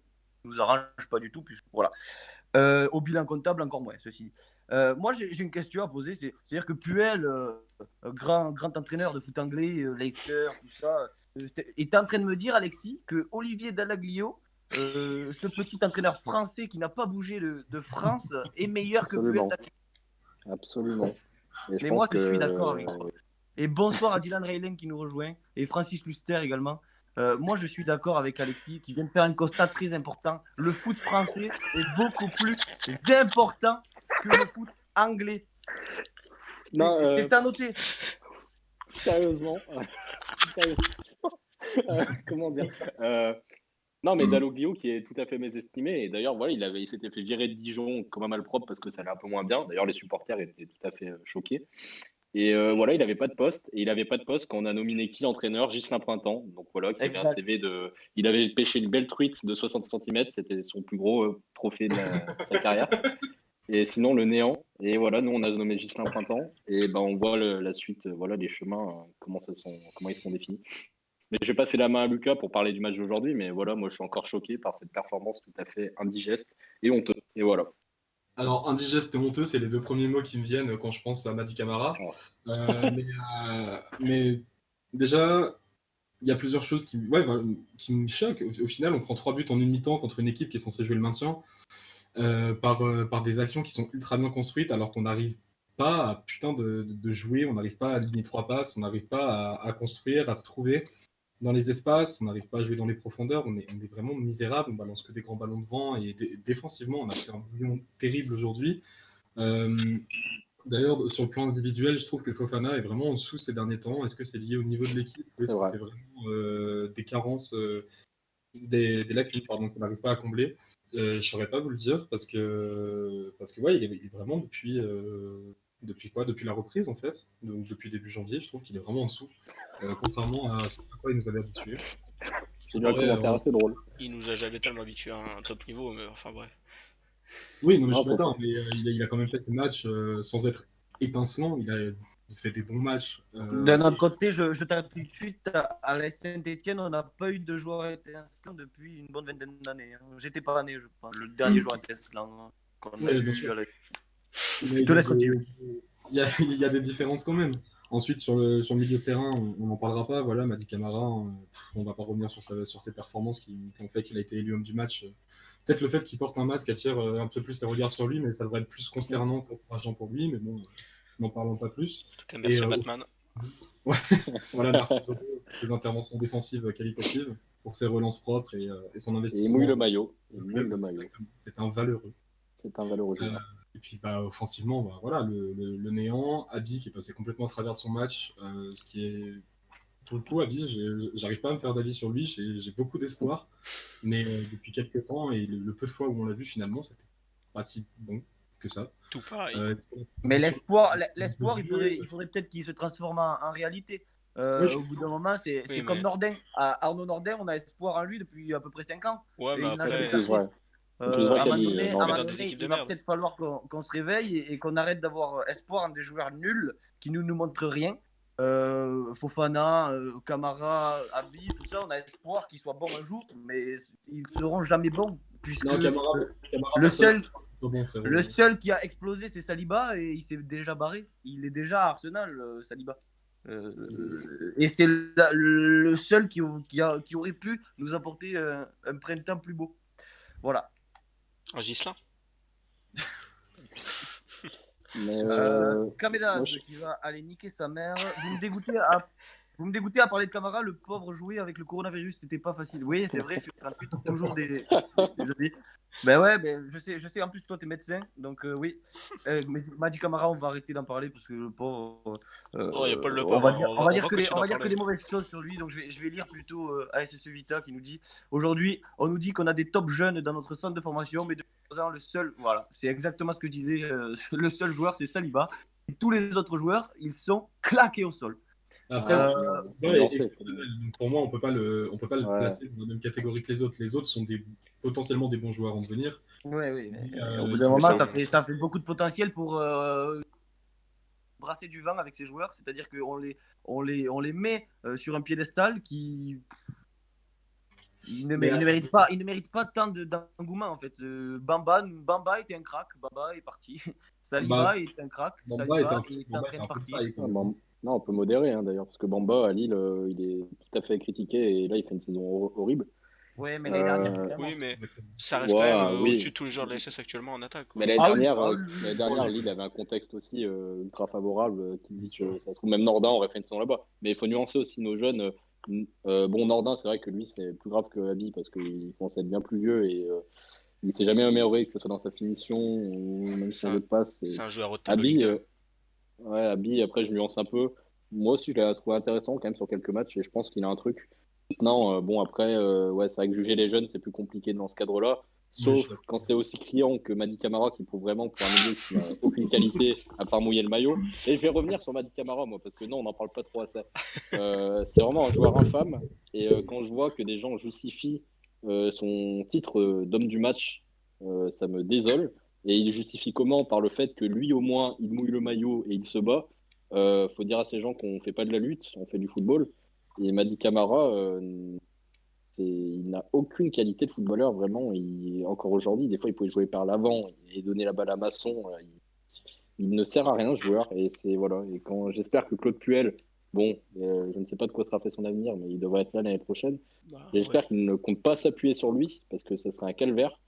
nous arrangent pas du tout. Puisque, voilà. Au bilan comptable, encore moins, ceci dit. Moi, j'ai une question à poser. C'est-à-dire que Puel, grand entraîneur de foot anglais, Leicester, tout ça, est en train de me dire, Alexis, que Olivier Dallaglio, ce petit entraîneur français qui n'a pas bougé de France, est meilleur que Puel. Absolument. Mais moi, je suis d'accord avec toi. Et bonsoir à Dylan Raylen qui nous rejoint, et Francis Luster également. Moi, je suis d'accord avec Alexis qui vient de faire un constat très important. Le foot français est beaucoup plus important que le foot anglais. Non, c'est à noter. Sérieusement. Comment dire Non, mais Dalloglio qui est tout à fait mésestimé. Et d'ailleurs, voilà, il s'était fait virer de Dijon comme un malpropre parce que ça allait un peu moins bien. D'ailleurs, les supporters étaient tout à fait choqués. Et voilà, il n'avait pas de poste. Et il n'avait pas de poste quand on a nominé qui l'entraîneur? Ghislain Printemps. Donc voilà, qui avait un CV de. Il avait pêché une belle truite de 60 cm. C'était son plus gros trophée de sa carrière. Et sinon, le néant. Et voilà, nous, on a nommé Ghislain Printemps. Et on voit la suite, voilà, les chemins, comment ils sont définis. Mais je vais passer la main à Lucas pour parler du match d'aujourd'hui. Mais voilà, moi, je suis encore choqué par cette performance tout à fait indigeste et honteuse. Et voilà. Alors, indigeste et honteux, c'est les 2 premiers mots qui me viennent quand je pense à Madi Camara. Mais déjà, il y a plusieurs choses qui me choquent. Au final, on prend 3 buts en une mi-temps contre une équipe qui est censée jouer le maintien par des actions qui sont ultra bien construites, alors qu'on arrive pas à putain de jouer, on n'arrive pas à aligner 3 passes, on n'arrive pas à construire, à se trouver dans les espaces, on n'arrive pas à jouer dans les profondeurs, on est vraiment misérable, on balance que des grands ballons devant et défensivement, on a fait un bouillon terrible aujourd'hui. Euh, D'ailleurs, sur le plan individuel, je trouve que Fofana est vraiment en dessous ces derniers temps. Est-ce que c'est lié au niveau de l'équipe ou C'est est-ce que vrai. c'est vraiment des carences, des lacunes pardon, qu'on n'arrive pas à combler? Je ne saurais pas vous le dire parce que ouais, il est vraiment depuis quoi? Depuis la reprise en fait, donc depuis début janvier, je trouve qu'il est vraiment en dessous, contrairement à ce à quoi il nous avait habitués. J'ai lu un Après, commentaire assez drôle. Il nous a jamais tellement habitués à un top niveau, mais enfin bref. oui, non mais je Non, suis faut d'accord, pas. mais il a quand même fait ses matchs sans être étincelant. Il a fait des bons matchs. D'un autre côté, je t'arrête tout de suite. À la Saint-Etienne, on n'a pas eu de joueur étincelant depuis une bonne vingtaine d'années. J'étais pas né, je pense. Le dernier joueur étincelant qu'on a Ouais, bien eu sûr. à la... Mais Je te laisse continuer. il y a des différences quand même. Ensuite, sur le milieu de terrain, on n'en parlera pas. Voilà, Mady Camara, on va pas revenir sur ses performances qui ont fait qu'il a été élu homme du match. Peut-être le fait qu'il porte un masque attire un peu plus les regards sur lui, mais ça devrait être plus consternant qu'encourageant pour lui. Mais bon, n'en parlons pas plus. En tout cas, Et merci à Batman. ouais, voilà, merci Sobo pour ses interventions défensives qualitatives, pour ses relances propres et son Et il investissement. mouille le maillot. Il dans le mouille club. le maillot. Exactement. C'est un valeureux. C'est un valeureux Euh, joueur. et puis bah, offensivement, bah, voilà, le néant, Abi qui est passé complètement à travers de son match, ce qui est pour le coup, Abi, j'arrive pas à me faire d'avis sur lui, j'ai beaucoup d'espoir, mais depuis quelques temps et le peu de fois où on l'a vu finalement, c'était pas si bon que ça. Tout pareil. Mais sur- l'espoir, il faudrait peut-être qu'il se transforme en réalité. Ouais, Au bout d'un moment, c'est Oui, comme mais- Nordin. Arnaud Nordin, on a espoir en lui depuis à peu près 5 ans. Ouais, Et mais il n'a après, jamais C'est plus percé. vrai. C'est plus vrai À un moment qu'Ali, donné, il Nordin. va dans des équipes de il va merde. peut-être falloir qu'on se réveille et qu'on arrête d'avoir espoir en des joueurs nuls qui ne nous montrent rien. Fofana, Camara, Abi, tout ça, on a espoir qu'ils soient bons un jour, mais ils ne seront jamais bons. Puisque Non, Camara, le seul, soit bon, frérot. le seul qui a explosé, c'est Saliba et il s'est déjà barré. Il est déjà à Arsenal, Saliba. Et c'est le seul qui aurait pu nous apporter un printemps plus beau. Voilà. Un Gislain. Mais Kamedas moi, je- qui va aller niquer sa mère. Vous me dégoûtez à parler de Camara, le pauvre joué avec le coronavirus, c'était pas facile. Oui, c'est vrai, sur 38, toujours des avis. Ben ouais, ben je sais, en plus toi t'es médecin, donc oui. Mady Camara, on va arrêter d'en parler parce que le pauvre. Oh, y a pas de le on va pauvre, dire, on on va- va on dire va que des, continuer on va d'en dire que parler. des mauvaises choses sur lui, donc je vais lire plutôt ASS Vita qui nous dit aujourd'hui, on nous dit qu'on a des top jeunes dans notre centre de formation, mais de 11 ans, le seul, voilà, c'est exactement ce que disait le seul joueur, c'est Saliba. Et tous les autres joueurs, ils sont claqués au sol. Après, Ah, ouais, on est en sait. exceptionnel. Donc, pour moi, on peut pas le Ouais. placer dans la même catégorie que les autres. Les autres sont potentiellement des bons joueurs en devenir. Oui. Mais, Au bout ils d'un sont moment, pas- ça fait beaucoup de potentiel pour brasser du vent avec ces joueurs. C'est-à-dire qu'on on les met sur un piédestal qui il ne mérite pas tant d'engouement en fait. Bamba était un crack. Bamba est parti. Saliba est un crack. Bamba Saliba est est en Bamba train est de un peu de partir. paille, quand Ah, même. non, on peut modérer hein, d'ailleurs, parce que Bamba à Lille, il est tout à fait critiqué et là il fait une saison horrible. Ouais, mais l'année dernière, Euh, c'était un Oui, monstre. mais Exactement. ça reste quand même Ouais, oui. au-dessus de tous les joueurs de la SS actuellement en attaque, quoi. Mais l'année Ah oui, dernière, oui. Lille avait un contexte aussi ultra favorable qui dit que ça se trouve même Nordin aurait fait une saison là-bas. Mais il faut nuancer aussi nos jeunes. Bon, Nordin, c'est vrai que lui c'est plus grave que Abi parce qu'il commence à être bien plus vieux et il s'est jamais amélioré, que ce soit dans sa finition ou même son jeu de passe. C'est un joueur haute Abi, Liga. ouais, Abi, après je nuance un peu. Moi aussi, je l'ai trouvé intéressant quand même sur quelques matchs et je pense qu'il a un truc. Maintenant, bon, après, ouais, c'est vrai que juger les jeunes, c'est plus compliqué dans ce cadre-là. Oui, je Sauf suis d'accord. quand c'est aussi criant que Mady Camara qui prouve vraiment pour un milieu qui n'a aucune qualité à part mouiller le maillot. Et je vais revenir sur Mady Camara, moi, parce que non, on n'en parle pas trop assez. C'est vraiment un joueur infâme. Et quand je vois que des gens justifient son titre d'homme du match, ça me désole. Et il justifie comment? Par le fait que lui, au moins, il mouille le maillot et il se bat. Faut dire à ces gens qu'on fait pas de la lutte, on fait du football. Et Mady Camara, il n'a aucune qualité de footballeur, vraiment. Encore aujourd'hui, des fois, il pouvait jouer par l'avant et donner la balle à Masson. Il ne sert à rien, ce joueur. Et c'est voilà. Et quand j'espère que Claude Puel, bon, je ne sais pas de quoi sera fait son avenir, mais il devrait être là l'année prochaine. Bah, J'espère qu'il ne compte pas s'appuyer sur lui, parce que ça serait un calvaire.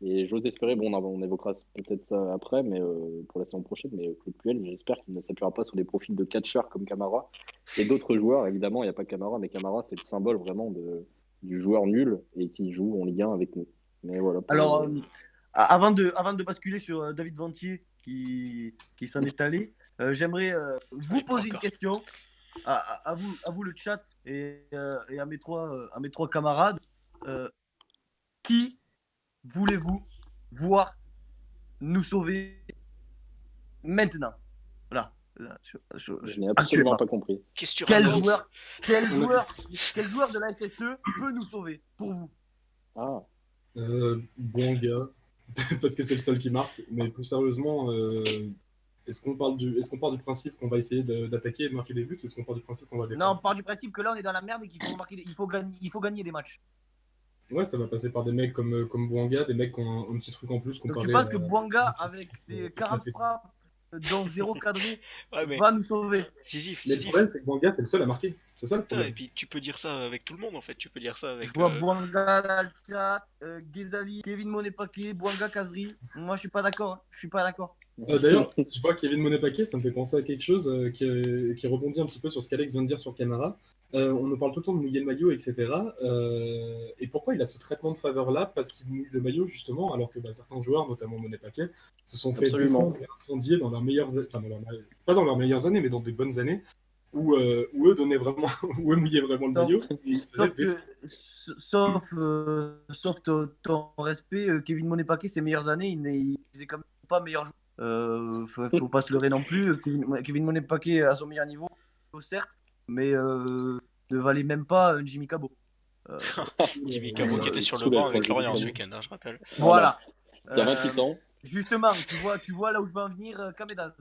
Et j'ose espérer, bon, on évoquera peut-être ça après, mais pour la saison prochaine, mais Claude Puel, j'espère qu'il ne s'appuiera pas sur des profils de catcheurs comme Camara et d'autres joueurs. Évidemment, il n'y a pas Camara, mais Camara, c'est le symbole vraiment du joueur nul et qui joue en Ligue 1 avec nous. Mais voilà. Alors, avant de basculer sur David Ventier qui s'en est allé, j'aimerais vous Ouais, pas poser une encore. question à vous le chat et à mes trois camarades. Qui voulez-vous voir nous sauver maintenant? Là, Je n'ai absolument actuellement. pas compris. Qu'est-ce que tu Quel racontes? joueur de la SSE peut nous sauver pour vous? Ah, Bouanga, parce que c'est le seul qui marque. Mais plus sérieusement, est-ce qu'on part du principe qu'on va essayer d'attaquer et de marquer des buts, ou est-ce qu'on part du principe qu'on va Non, on défendre? part du principe que là on est dans la merde et qu'il faut il faut gagner des matchs. Ouais, ça va passer par des mecs comme Bouanga, des mecs qui ont un petit truc en plus Donc tu comparé penses à... que Bouanga, avec ses 40 éclaté. frappes, dont 0 cadré, Ouais, mais va nous sauver? Sisyphe, Mais le Sisyphe. problème, c'est que Bouanga, c'est le seul à marquer. C'est ça le Putain, et problème. puis tu peux dire ça avec tout le monde en fait. Tu peux dire ça Je avec. vois Bouanga dans le chat, Ghezali, Kevin Monet-Paquet, Bouanga Kazri. Moi je suis pas d'accord. Hein. Je suis pas d'accord. D'ailleurs, je vois Kevin Monet-Paquet, ça me fait penser à quelque chose qui rebondit un petit peu sur ce qu'Alex vient de dire sur Camara. On nous parle tout le temps de mouiller le maillot, etc. Et pourquoi il a ce traitement de faveur-là? Parce qu'il mouille le maillot, justement, alors que certains joueurs, notamment Monet-Paquet, se sont fait Absolument. descendre et incendier dans leurs meilleures... Enfin, pas dans leurs meilleures années, mais dans des bonnes années, où eux donnaient vraiment... où eux mouillaient vraiment le Sauf- maillot, et ils se faisaient Sauf que, descendre. sauf ton respect, Kevin Monet-Paquet, ses meilleures années, il faisait quand même pas meilleur joueur. Faut pas se leurrer non plus. Kevin Monet-Paquet à son meilleur niveau, certes, mais ne valait même pas un Jimmy Cabot. Jimmy Cabot qui était sur le Soulève banc son avec Jimmy Lorient ce Cabot. week-end, hein, je rappelle. Voilà. Il y a 28 ans. Justement, tu vois là où je veux en venir, Kamedaz.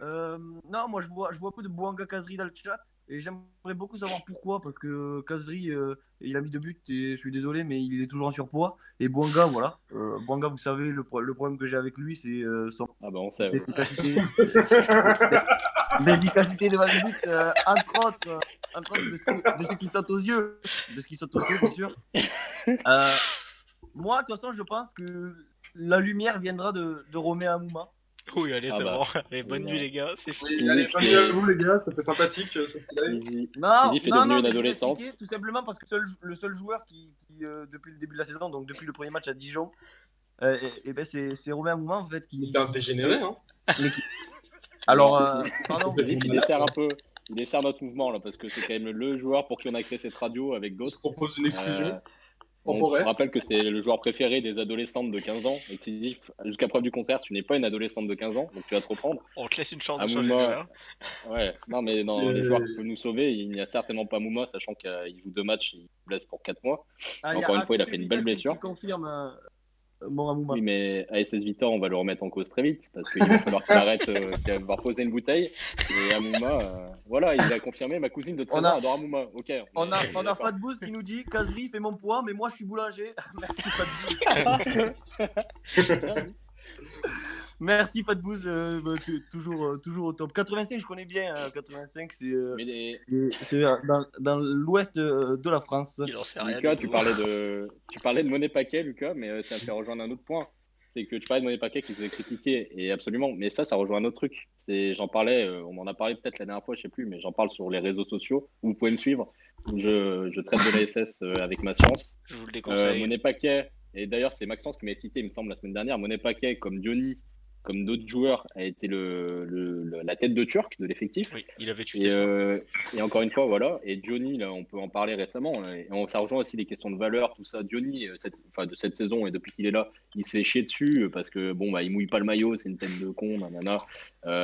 Non, moi je vois beaucoup de Bouanga Kazri dans le chat et j'aimerais beaucoup savoir pourquoi, parce que Kazri il a mis 2 buts et je suis désolé, mais il est toujours en surpoids. Et Bouanga, voilà. Bouanga, vous savez, le problème que j'ai avec lui, c'est son Ah, bah, on sait. Ouais. d'efficacité devant le but, entre autres de ce qui saute aux yeux, bien sûr. Moi, de toute façon, je pense que la lumière viendra de Romain Amouma. Oui, allez, Ah c'est bah. bon. Allez, bonne nuit les gars, c'est fini. Oui, allez, bonne nuit à vous, les gars, c'était sympathique, ce petit live. Sisyphe Non, est devenu une mais je vais adolescente. expliquer, tout simplement parce que le seul joueur qui depuis le début de la saison, donc depuis le premier match à Dijon, ben c'est Romain Amouma en fait qui. T'es un dégénéré, hein. mais qui- Alors, pardon. Sisyphe, il dessert un peu. Il dessert notre mouvement, là, parce que c'est quand même le joueur pour qui on a créé cette radio avec Je d'autres. propose une exclusion. On Temporaire. rappelle que c'est le joueur préféré des adolescentes de 15 ans. Et que Sisyphe, jusqu'à preuve du contraire, tu n'es pas une adolescente de 15 ans, donc tu vas te reprendre. On te laisse une chance de changer de Amouma, joueur. ouais, non, mais dans les joueurs qui peuvent nous sauver, il n'y a certainement pas Mouma, sachant qu'il joue 2 matchs et il se blesse pour 4 mois. Ah, il y a Encore une fois, il a Assis fait une Vita belle blessure. qui confirme mon Amouma. Oui, mais à SS Vita, on va le remettre en cause très vite parce qu'il va falloir qu'il arrête, qu'il va devoir poser une bouteille. Et Amouma, voilà, il a confirmé. Ma cousine de 13 ans adore Amouma. Ok. On a d'accord. Fatbouz qui nous dit Kazri fait mon poids, mais moi je suis boulanger. Merci Fatbouz. Merci Fatbouz, toujours au top. 85, je connais bien. 85, c'est dans l'ouest de la France. Il en sait rien. Lucas, du tu tout. parlais de Monet-Paquet, Lucas, mais ça me fait rejoindre un autre point. C'est que tu parlais de Monet-Paquet qui se fait critiquer, et absolument, mais ça rejoint un autre truc. J'en parlais, on en a parlé peut-être la dernière fois, je sais plus, mais j'en parle sur les réseaux sociaux, où vous pouvez me suivre, où je traite de la SS avec ma science. Je vous le déconseille. Monet-Paquet, et d'ailleurs c'est Maxence qui m'a cité, il me semble, la semaine dernière, Monet-Paquet, comme Diony, comme d'autres joueurs, a été la tête de Turc de l'effectif. Oui, il avait tweeté ça. Et encore une fois, voilà. Et Diony, là, on peut en parler récemment. Et ça rejoint aussi les questions de valeur, tout ça. Diony, de cette saison et depuis qu'il est là, il se fait chier dessus parce que bon, il mouille pas le maillot, c'est une tête de con, nanana.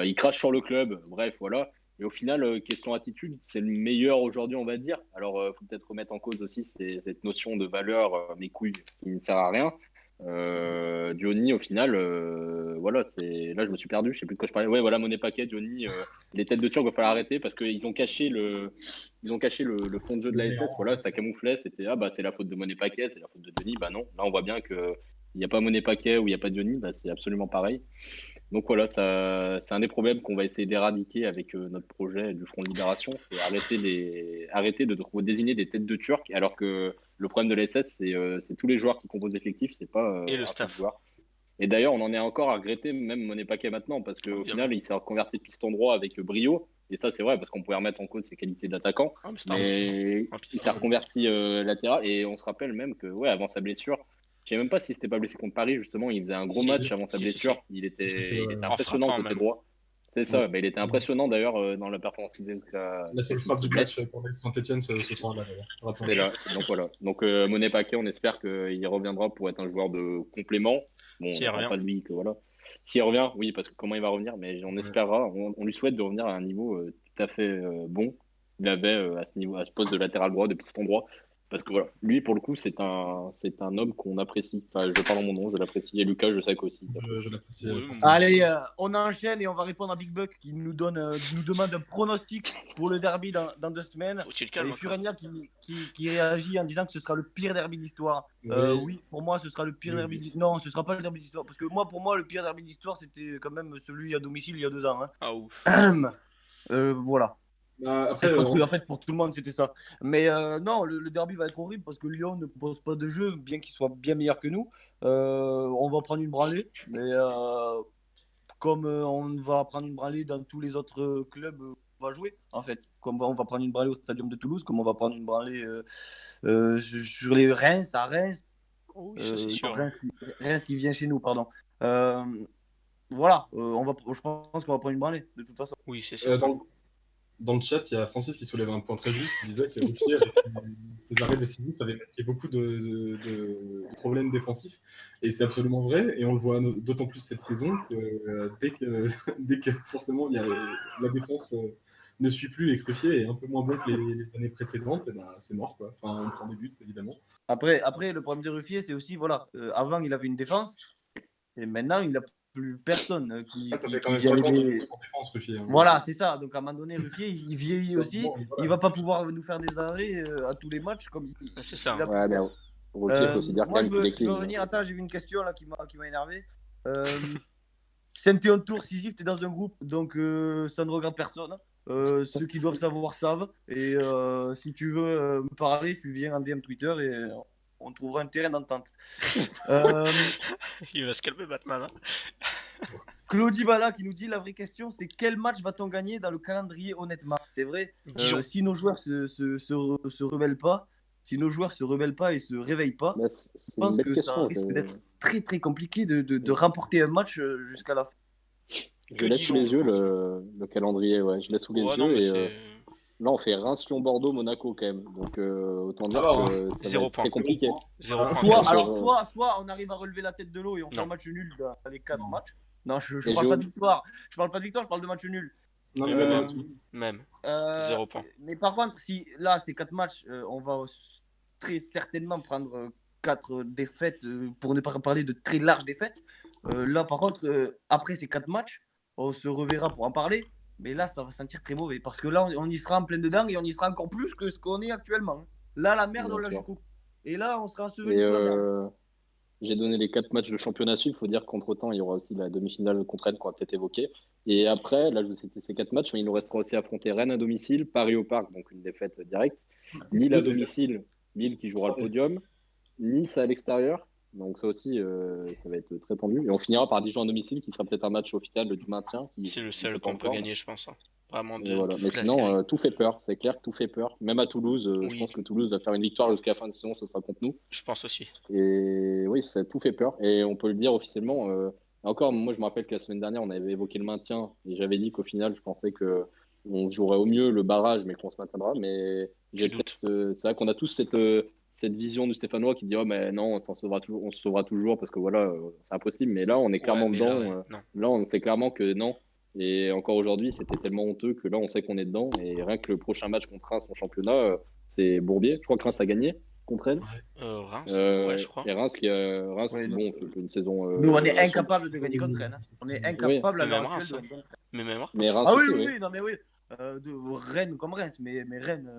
Il crache sur le club. Bref, voilà. Et au final, question attitude, c'est le meilleur aujourd'hui, on va dire. Alors, faut peut-être remettre en cause aussi cette notion de valeur, mes couilles, qui ne sert à rien. Diony, au final, voilà, là je me suis perdu, je sais plus de quoi je parlais. Ouais, voilà, Monet-Paquet, Diony, les têtes de Turc, il va falloir arrêter parce qu'ils ont caché le fond de jeu de la SS. Voilà, ça camouflait, c'était c'est la faute de Monet-Paquet, c'est la faute de Diony. Bah non, là on voit bien que il n'y a pas Monet-Paquet ou il n'y a pas Diony, c'est absolument pareil. Donc voilà, ça, c'est un des problèmes qu'on va essayer d'éradiquer avec notre projet du Front de Libération, c'est arrêter de désigner des têtes de Turcs, alors que le problème de la SS, c'est tous les joueurs qui composent l'effectif, c'est pas Et le un seul staff. joueur. Et d'ailleurs, on en est encore à regretter, même Monet Paquet maintenant, parce qu'au Évidemment. final, il s'est reconverti de piston droit avec brio. Et ça, c'est vrai, parce qu'on pouvait remettre en cause ses qualités d'attaquant. Ah, mais c'est un piston. Mais Un il piston. s'est reconverti latéral. Et on se rappelle même que, ouais, avant sa blessure, je sais même pas s'il s'était pas blessé contre Paris, justement. Il faisait un gros Si, match avant sa si, blessure. si. Il Il s'est fait, était, il était En impressionnant frappant, côté même. droit. C'est ça, Ouais. bah, il était impressionnant d'ailleurs dans la performance qu'il faisait La seule frappe du match pour Saint-Etienne ce soir-là, d'ailleurs. c'est là. Donc voilà. Donc Monet Paquet, on espère qu'il reviendra pour être un joueur de complément. Bon, S'il on parle revient. pas de lui que voilà. S'il revient, oui, parce que comment il va revenir, mais on Ouais. espérera, on lui souhaite de revenir à un niveau tout à fait bon qu'il avait à ce niveau, à ce poste de latéral droit, de piston droit. Parce que voilà, lui pour le coup, c'est un homme qu'on apprécie. Enfin, je parle en mon nom, je l'apprécie. Et Lucas, je sais qu'aussi. Je l'apprécie Oui, fortement. Allez, on enchaîne et on va répondre à Big Buck qui nous demande un pronostic pour le derby dans 2 semaines. Faut-il calme Et encore. Furenia qui réagit en disant que ce sera le pire derby d'histoire. Oui, pour moi, ce sera le pire Oui, derby oui. d'histoire. Non, ce sera pas le derby d'histoire. Parce que pour moi, le pire derby d'histoire, c'était quand même celui à domicile il y a 2 ans. Ah ouf. Voilà. Bah, après, Je pense que en fait, pour tout le monde, c'était ça. Mais non, le derby va être horrible parce que Lyon ne propose pas de jeu, bien qu'il soit bien meilleur que nous. On va prendre une branlée. Mais comme on va prendre une branlée dans tous les autres clubs, on va jouer, en fait. Comme on va prendre une branlée au Stadium de Toulouse, comme on va prendre une branlée sur les Reims, à Reims. Oui, ça c'est sûr. Reims qui vient chez nous, pardon. Voilà, je pense qu'on va prendre une branlée, de toute façon. Oui, c'est ça. Dans le chat, il y a Francis qui soulève un point très juste, qui disait que Ruffier, avec ses arrêts décisifs, avait masqué beaucoup de problèmes défensifs. Et c'est absolument vrai, et on le voit d'autant plus cette saison que dès que forcément la défense ne suit plus et que Ruffier est un peu moins bon que les années précédentes, et ben, c'est mort, quoi. Enfin, on prend des buts, évidemment. Après, le problème de Ruffier, c'est aussi, voilà, avant, il avait une défense, et maintenant, il n'a plus personne Ça fait quand même qui 5 ans allait- de en défense, Ruffier. Hein. Voilà, c'est ça. Donc, à un moment donné, Ruffier, il vieillit aussi. Bon, voilà. Il va pas pouvoir nous faire des arrêts à tous les matchs comme Ah, c'est ça. il a pu Ouais, mais faire. Routier, il faut aussi dire quand Moi, même qu'il je veux décline. revenir. Attends, j'ai vu une question là qui m'a énervé. Saint-Étienne Tour, Sisyphe, tu es dans un groupe, donc ça ne regarde personne. Ceux qui doivent savoir savent. Et si tu veux me parler, tu viens en DM Twitter et on trouvera un terrain d'entente. Il va se calmer, Batman. Hein. Claudie Bala qui nous dit la vraie question, c'est quel match va-t-on gagner dans le calendrier honnêtement? C'est vrai, Dijon. si nos joueurs se rebellent pas, si nos joueurs se rebellent pas et se réveillent pas, Bah, je c'est une pense belle que ça question. risque d'être très très compliqué de remporter un match jusqu'à la fin. Je laisse sous les yeux le calendrier, ouais. Je laisse sous les Ouais, yeux non, mais et c'est. là on fait Reims, Lyon, Bordeaux, Monaco quand même. Donc autant dire Ah, que ça va 0 être point. très compliqué. 0 Ah, point. Soit on arrive à relever la tête de l'eau et on fait Non. un match nul dans les 4 Non. matchs. Non, je Et parle je- pas de victoire. Je parle pas de victoire, je parle de match nul. Non, mais Euh, Même. Euh, 0 point. Mais par contre, si là, ces 4 matchs, on va très certainement prendre 4 défaites, pour ne pas parler de très larges défaites. Là, par contre, après ces 4 matchs, on se reverra pour en parler. Mais là, ça va sentir très mauvais. Parce que là, on y sera en plein dedans et on y sera encore plus que ce qu'on est actuellement. Là, la merde, Bien on l'a sûr. jusqu'au. Et là, on sera enseveli Et sous la merde. j'ai donné les 4 matchs de championnat sud. Il faut dire qu'entre-temps, il y aura aussi la demi-finale contre Rennes qu'on va peut-être évoquer. Et après, là, c'était ces 4 matchs, mais il nous restera aussi à affronter Rennes à domicile, Paris au Parc, donc une défaite directe, Lille à Deux défaites. domicile, Lille qui jouera le podium, Nice à l'extérieur. Donc ça aussi, ça va être très tendu. Et on finira par Dijon à domicile, qui sera peut-être un match au final du maintien. C'est le on seul sait pas qu'on peut encore. gagner, je pense. Hein. Vraiment Et de voilà. toute Mais la sinon, série. tout fait peur. C'est clair que tout fait peur. Même à Toulouse, je Oui. pense que Toulouse va faire une victoire jusqu'à la fin de saison, ce sera contre nous. Je pense aussi. Et oui, ça tout fait peur. Et on peut le dire officiellement. Encore, moi, je me rappelle que la semaine dernière, on avait évoqué le maintien. Et j'avais dit qu'au final, je pensais que on jouerait au mieux le barrage, mais qu'on se maintiendra. Mais j'ai doutes. c'est vrai qu'on a tous cette vision du Stéphanois qui dit oh mais non, on se sauvera toujours parce que voilà, c'est impossible. Mais là, on est clairement Ouais, mais dedans. là, ouais, non. Là, on sait clairement que non. Et encore aujourd'hui, c'était tellement honteux que là, on sait qu'on est dedans. Et rien que le prochain match contre Reims en championnat, c'est Bourbier. Je crois que Reims a gagné contre Rennes. Reims, Euh, ouais, je crois. Et Reims, Ouais, bon, fait une saison. Nous, on est sur- incapable de gagner contre Rennes. Hein. On est incapable à Mais l'heure même actuelle de Reims, gagner contre Rennes. Mais même Reims. Mais Reims Ah aussi, oui, oui. oui, non mais oui. Rennes comme Reims, mais Rennes.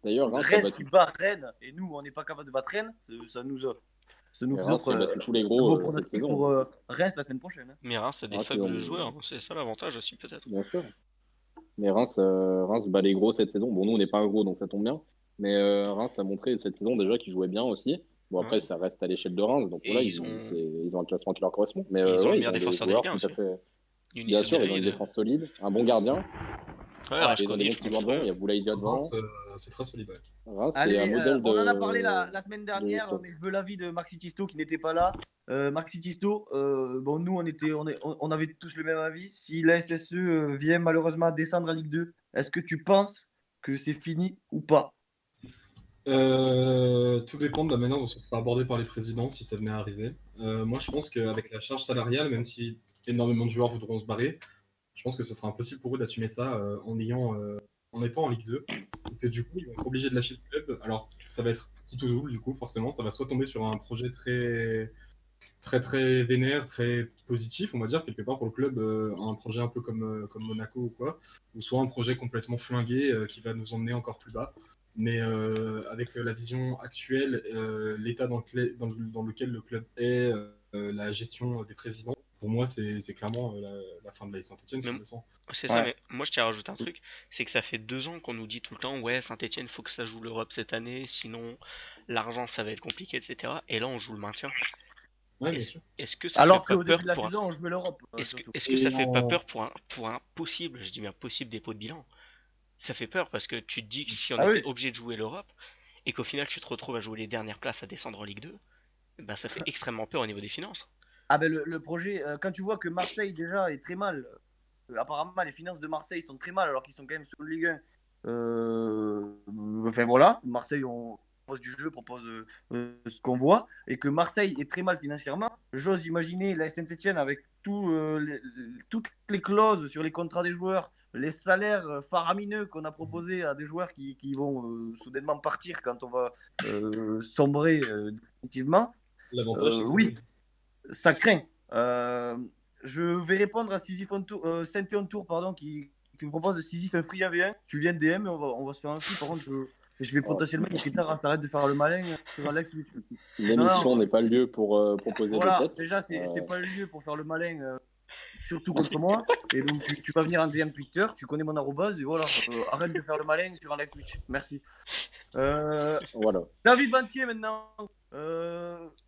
D'ailleurs, Reims a Reims battu. qui bat Rennes et nous on n'est pas capable de battre Rennes, ça nous a Ça nous Et Reims qui offre a battu tous les un gros beau cette pronostic saison. pour Reims la semaine prochaine. Hein. Mais Reims, t'as des Reims, ils fabuleux ont- joueurs, hein. C'est ça l'avantage aussi, peut-être. Bien sûr. Mais Reims bat les gros cette saison. Bon, nous, on n'est pas un gros, donc ça tombe bien. Mais Reims a montré cette saison déjà qu'ils jouaient bien aussi. Bon, après, Ouais. ça reste à l'échelle de Reims. Donc Et voilà, ils ont, ils ont un classement qui leur correspond. Mais ils ont le ouais, meilleur ils ont des défenseur de joueurs Ligue 1 tout à aussi. fait. Younis Bien sûr, ils ont une Abdelrahid. défense solide, un bon gardien. Ouais, Ils ont Rachkodi, des bons je petits pense. joueurs devant. Il y a Boulaïdia devant. Reims, c'est très solide. Ouais. Reims, c'est Allez, un modèle on en a parlé de. la semaine dernière, mais je veux l'avis de Maxi Tisto qui n'était pas là. Maxi Tisto, bon, nous, on avait tous le même avis. Si la SSE vient malheureusement descendre en Ligue 2, est-ce que tu penses que c'est fini ou pas? Tout dépend de la manière dont ce sera abordé par les présidents si ça venait à arriver. Moi, je pense qu'avec la charge salariale, même si énormément de joueurs voudront se barrer, je pense que ce sera impossible pour eux d'assumer ça en étant en Ligue 2. Donc, du coup, ils vont être obligés de lâcher le club. Alors, ça va être qui tout double, du coup, forcément. Ça va soit tomber sur un projet très, très, très vénère, très positif, on va dire, quelque part pour le club, un projet un peu comme Monaco ou quoi, ou soit un projet complètement flingué qui va nous emmener encore plus bas. Mais avec la vision actuelle, l'état dans lequel le club est, la gestion des présidents, pour moi, c'est clairement la fin de la Saint-Etienne, si Mais on le sent. c'est ça, mais moi je tiens à rajouter un truc, c'est que ça fait 2 ans qu'on nous dit tout le temps, ouais, Saint-Etienne, faut que ça joue l'Europe cette année, sinon l'argent ça va être compliqué, etc. Et là on joue le maintien. Ouais, bien Est-ce sûr. est-ce que ça fait Alors pas qu'au début peur de la pour un... saison, on jouait l'Europe, surtout. Est-ce que ça Et fait pas en- peur pour un possible, je dis bien possible dépôt de bilan? Ça fait peur parce que tu te dis que si on Ah était oui. obligé de jouer l'Europe et qu'au final tu te retrouves à jouer les dernières places à descendre en Ligue 2, bah ça fait extrêmement peur au niveau des finances. Ah ben le projet, quand tu vois que Marseille déjà est très mal, apparemment les finances de Marseille sont très mal alors qu'ils sont quand même sur le Ligue 1. Enfin voilà, Marseille on propose du jeu, propose ce qu'on voit, et que Marseille est très mal financièrement. J'ose imaginer la Saint-Etienne avec toutes les clauses sur les contrats des joueurs, les salaires faramineux qu'on a proposés à des joueurs qui vont soudainement partir quand on va sombrer définitivement. L'avantage, c'est que Oui, ça craint. Je vais répondre à Saint-Éon Tour, pardon, qui me propose de Sisyphe un free 1v1. Tu viens de DM et on va se faire un free. Par contre, je vais potentiellement dire que s'arrête de faire le malin sur Alex Twitch. L'émission Non. n'est pas le lieu pour proposer des Voilà, têtes. déjà, c'est pas le lieu pour faire le malin, surtout contre moi. Et donc, tu vas venir en DM Twitter, tu connais mon arrobase, et voilà. Arrête de faire le malin sur Alex Twitch. Merci. Voilà. David Vantier maintenant.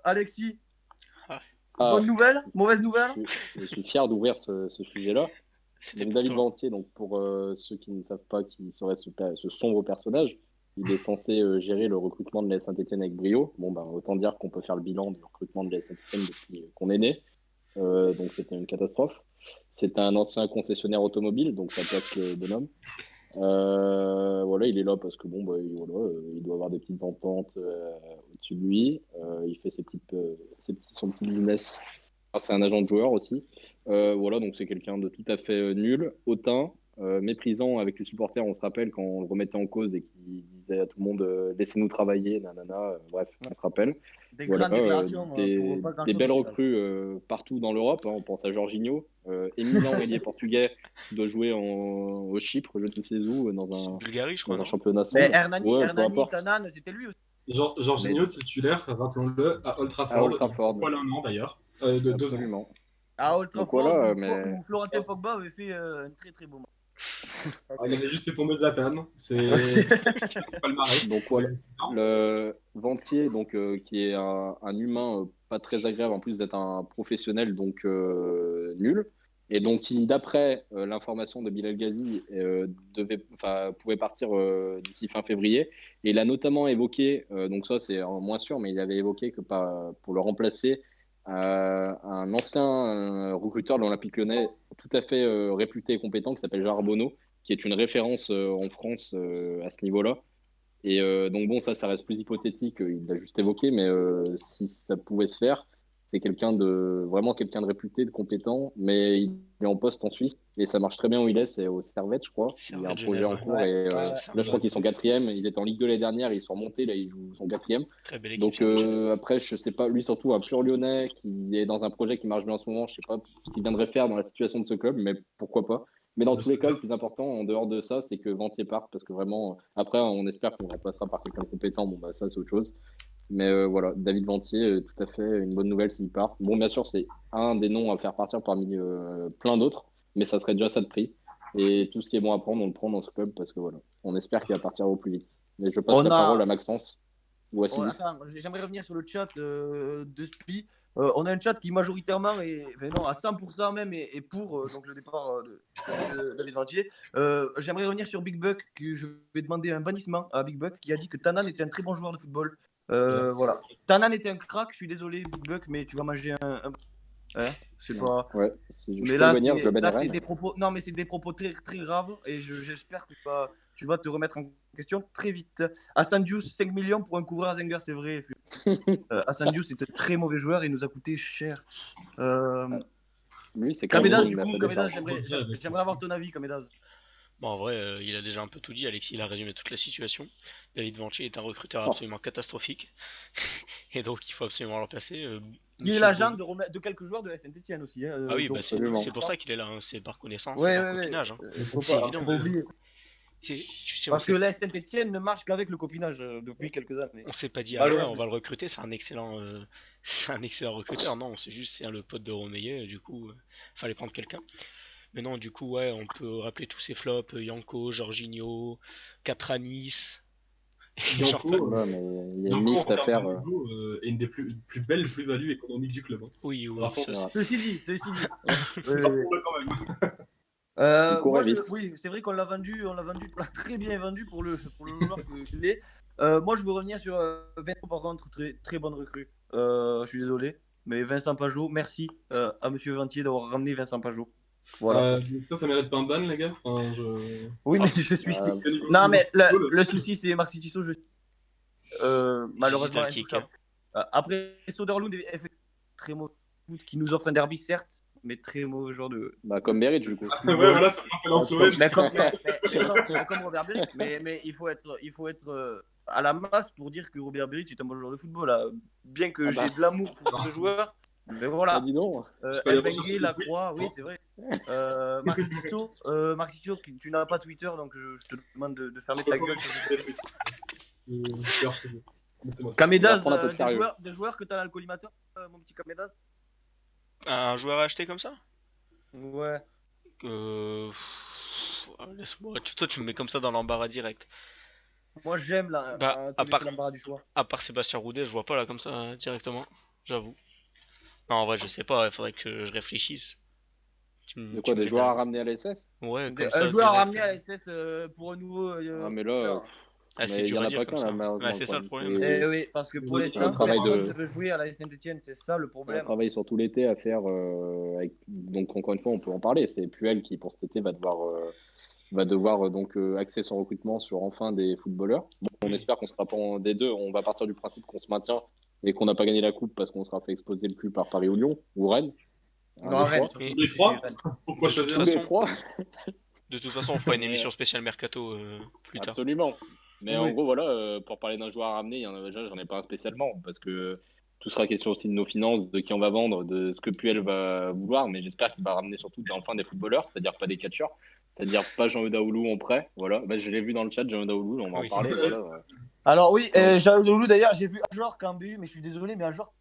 Alexis, Ah, bonne nouvelle, mauvaise nouvelle? je suis fier d'ouvrir ce sujet-là. C'était Donc pour David toi. Ventier, donc pour ceux qui ne savent pas qui serait ce sombre personnage, il est censé gérer le recrutement de la Saint-Etienne avec brio. Bon, ben, autant dire qu'on peut faire le bilan du recrutement de la Saint-Etienne depuis qu'on est né. Donc c'était une catastrophe. C'est un ancien concessionnaire automobile, donc ça place le bonhomme. Voilà, il est là parce que bon, bah, il doit avoir des petites ententes au-dessus de lui. Il fait son petit business. Alors, c'est un agent de joueur aussi. Voilà, donc c'est quelqu'un de tout à fait nul, hautain, méprisant avec les supporters. On se rappelle quand on le remettait en cause et qu'il disait à tout le monde laissez-nous travailler, nanana. Bref, on se rappelle. Des Voilà, grandes déclarations pour pas grand-chose des belles au final. recrues partout dans l'Europe. Hein. On pense à Jorginho, éminent ailier portugais qui doit jouer au Chypre, je ne sais où, Bulgarie, je crois, dans un non? championnat Mais sombre. Hernani, Ouais, peu importe. Tanan, c'était lui aussi. Jorginho, titulaire, rappelons-le, à Old À Trafford, Old Trafford. il y a un an d'ailleurs, de 2 ans. Absolument. À Old Donc Trafford, voilà, où, mais où Florentin Pogba avait fait un très très beau match. Ah, il avait juste fait tomber Zlatan, c'est palmarès. donc voilà, le Ventier, donc qui est un humain pas très agréable en plus d'être un professionnel donc nul. Et donc qui, d'après l'information de Bilal Ghazi, pouvait partir d'ici fin février. Et il a notamment évoqué, donc ça c'est moins sûr, mais il avait évoqué que pour le remplacer, un ancien recruteur de l'Olympique Lyonnais tout à fait réputé et compétent qui s'appelle Gérard Bonneau, qui est une référence en France à ce niveau-là. Et donc bon, ça reste plus hypothétique, il l'a juste évoqué, mais si ça pouvait se faire, c'est vraiment quelqu'un de réputé, de compétent, mais il est en poste en Suisse et ça marche très bien où il est, c'est au Servette, je crois. Il y a un Servette projet en Genève, cours ouais. et Ouais. là, je crois qu'ils sont quatrième. Ils étaient en Ligue 2 l'année dernière, ils sont remontés, là, ils jouent son quatrième. Très belle équipe. Donc Servette Genève. après, je sais pas, lui surtout un pur Lyonnais qui est dans un projet qui marche bien en ce moment, je sais pas ce qu'il viendrait faire dans la situation de ce club, mais pourquoi pas. Mais dans Je tous les sais cas, pas. le plus important, en dehors de ça, c'est que Ventier parte parce que vraiment, après, on espère qu'on le remplacera par quelqu'un de compétent. Bon, bah ça, c'est autre chose. Mais voilà, David Ventier, tout à fait une bonne nouvelle s'il part. Bon, bien sûr, c'est un des noms à faire partir parmi plein d'autres, mais ça serait déjà ça de prix. Et tout ce qui est bon à prendre, on le prend dans ce club parce que voilà, on espère qu'il va partir au plus vite. Mais je passe On la parole a. à Maxence ou à Oh, Sylvie. attends, j'aimerais revenir sur le chat de Spi. On a un chat qui majoritairement est, enfin non, à 100% même est pour donc le départ de David Ventier. J'aimerais revenir sur Big Buck, que je vais demander un bannissement à Big Buck, qui a dit que Tanan était un très bon joueur de football. Voilà. Tanan était un crack, je suis désolé Big Buck, mais tu vas manger un... Hein, c'est pas... Ouais, si je Mais peux là, le bannir, je le c'est bannirai. des propos. Non, mais c'est des propos très, très graves et j'espère que tu vas te remettre en question très vite. Hassan Diouf, 5 millions pour un couvreur à Zenger, c'est vrai. Hassan Diouf, c'est un très mauvais joueur et il nous a coûté cher. Lui, c'est quand même Kamedaz, une du coup, assez Kamedaz, décharge. j'aimerais avoir ton avis, Kamedaz. Bon, en vrai, il a déjà un peu tout dit. Alexis, il a résumé toute la situation. David Ventier est un recruteur Oh. absolument catastrophique. Et donc, il faut absolument le remplacer. Il est Monsieur l'agent Beau- de quelques joueurs de la Saint-Etienne aussi. Ah oui, donc, bah, absolument. c'est pour ça qu'il est là. Hein. C'est par connaissance, Ouais, c'est par ouais, ouais. copinage. Hein. Faut C'est pas, évident. faut pas oublier. Tu sais, Parce que la Saint-Etienne ne marche qu'avec le copinage depuis quelques années. on s'est pas dit, Bah, ah ouais, ouais. on va le recruter, c'est un excellent, c'est un excellent recruteur. Non, c'est juste, c'est le pote de Romeyer, et du coup, fallait prendre quelqu'un. Mais non, du coup, ouais, on peut rappeler tous ces flops, Yanko, Jorginho, Catranis. Yanko, Ouais, mais il y a une Yanko, en liste à termes faire. de niveau, est une des plus belles plus-values économiques du club. Hein. Oui, oui, Par ça, contre, c'est- Ceci dit. rappelons-le quand même. Il courait Moi, vite. oui, c'est vrai qu'on l'a vendu, on l'a très bien vendu pour le joueur qu'il est. Moi, je veux revenir sur Vincent, par contre, très, très bonne recrue. Je suis désolé, mais Vincent Pajot, merci à Monsieur Ventier d'avoir ramené Vincent Pajot. Voilà. Donc ça mérite pas un ban, les gars. Enfin, Oui, mais je suis. Parce que niveau- Non, niveau mais football, le souci, c'est Marc Tissot, malheureusement Digital kick, intouchable. Après, Soderlund est effectivement très mauvais foot, qui nous offre un derby, certes, mais très mauvais joueur de. Bah, comme Berich, du coup. ouais, voilà, ça m'a fait dans Slovène. Mais comme Robert Beric, mais il faut être à la masse pour dire que Robert Beric est un bon joueur de football. Là. Bien que Ah bah. j'ai de l'amour pour ce joueur, mais voilà. Ah, dis donc. Je peux aller Mbengue, rechercher des la tweets. Croix, oui, c'est vrai. Marc Tito, tu n'as pas Twitter, donc je te demande de fermer ta gueule. Je cherche. Laissez-moi. On Kamedaz, va prendre un peu de sérieux. des joueurs que tu as dans le collimateur, mon petit Kamedaz. Un joueur à acheter comme ça Ouais. Laisse-moi. Toi, tu me mets comme ça dans l'embarras direct. Moi, j'aime Bah, à part- l'embarras du choix. À part Sébastien Roudet, je vois pas là comme ça directement, j'avoue. Non, en vrai, je sais pas, il faudrait que je réfléchisse. De quoi, des joueurs à ramener à l'SS? Ouais, comme ça. Un joueur direct. ramené à la SS pour un nouveau. Ah, mais là, Ah, c'est mais il dur y en à a dire pas comme qu'un, là, ça. malheureusement. Ouais, c'est ça le problème. C'est- Oui, parce que pour Oui, l'instant, un travail de- personne ne veut jouer à la Saint-Etienne, c'est ça le C'est un problème. travail sur tout l'été à faire. Donc, encore une fois, on peut en parler. C'est Puel qui, pour cet été, va devoir donc axer son recrutement sur enfin des footballeurs. Bon, on espère qu'on sera pas en D2. On va partir du principe qu'on se maintient et qu'on n'a pas gagné la coupe parce qu'on sera fait exploser le cul par Paris ou Lyon ou Rennes. Un Non, des Rennes, trois. Et- Les trois Rennes. Pourquoi De choisir toute Tous les façon, trois. De toute façon, on fera une émission spéciale Mercato plus tard. Absolument. Mais Oui. en gros, voilà, pour parler d'un joueur à ramener, il y en a déjà, j'en ai pas un spécialement, parce que tout sera question aussi de nos finances, de qui on va vendre, de ce que Puel va vouloir, mais j'espère qu'il va ramener surtout enfin des footballeurs, c'est-à-dire pas des catcheurs, c'est-à-dire pas Jean-Eudes Daoulou en prêt, voilà. Bah, je l'ai vu dans le chat, Jean-Eudes Daoulou, on va Oui. en parler. Voilà. Alors oui, Jean Leloup d'ailleurs, j'ai vu Ajorc en but, mais je suis désolé, mais Ajorc.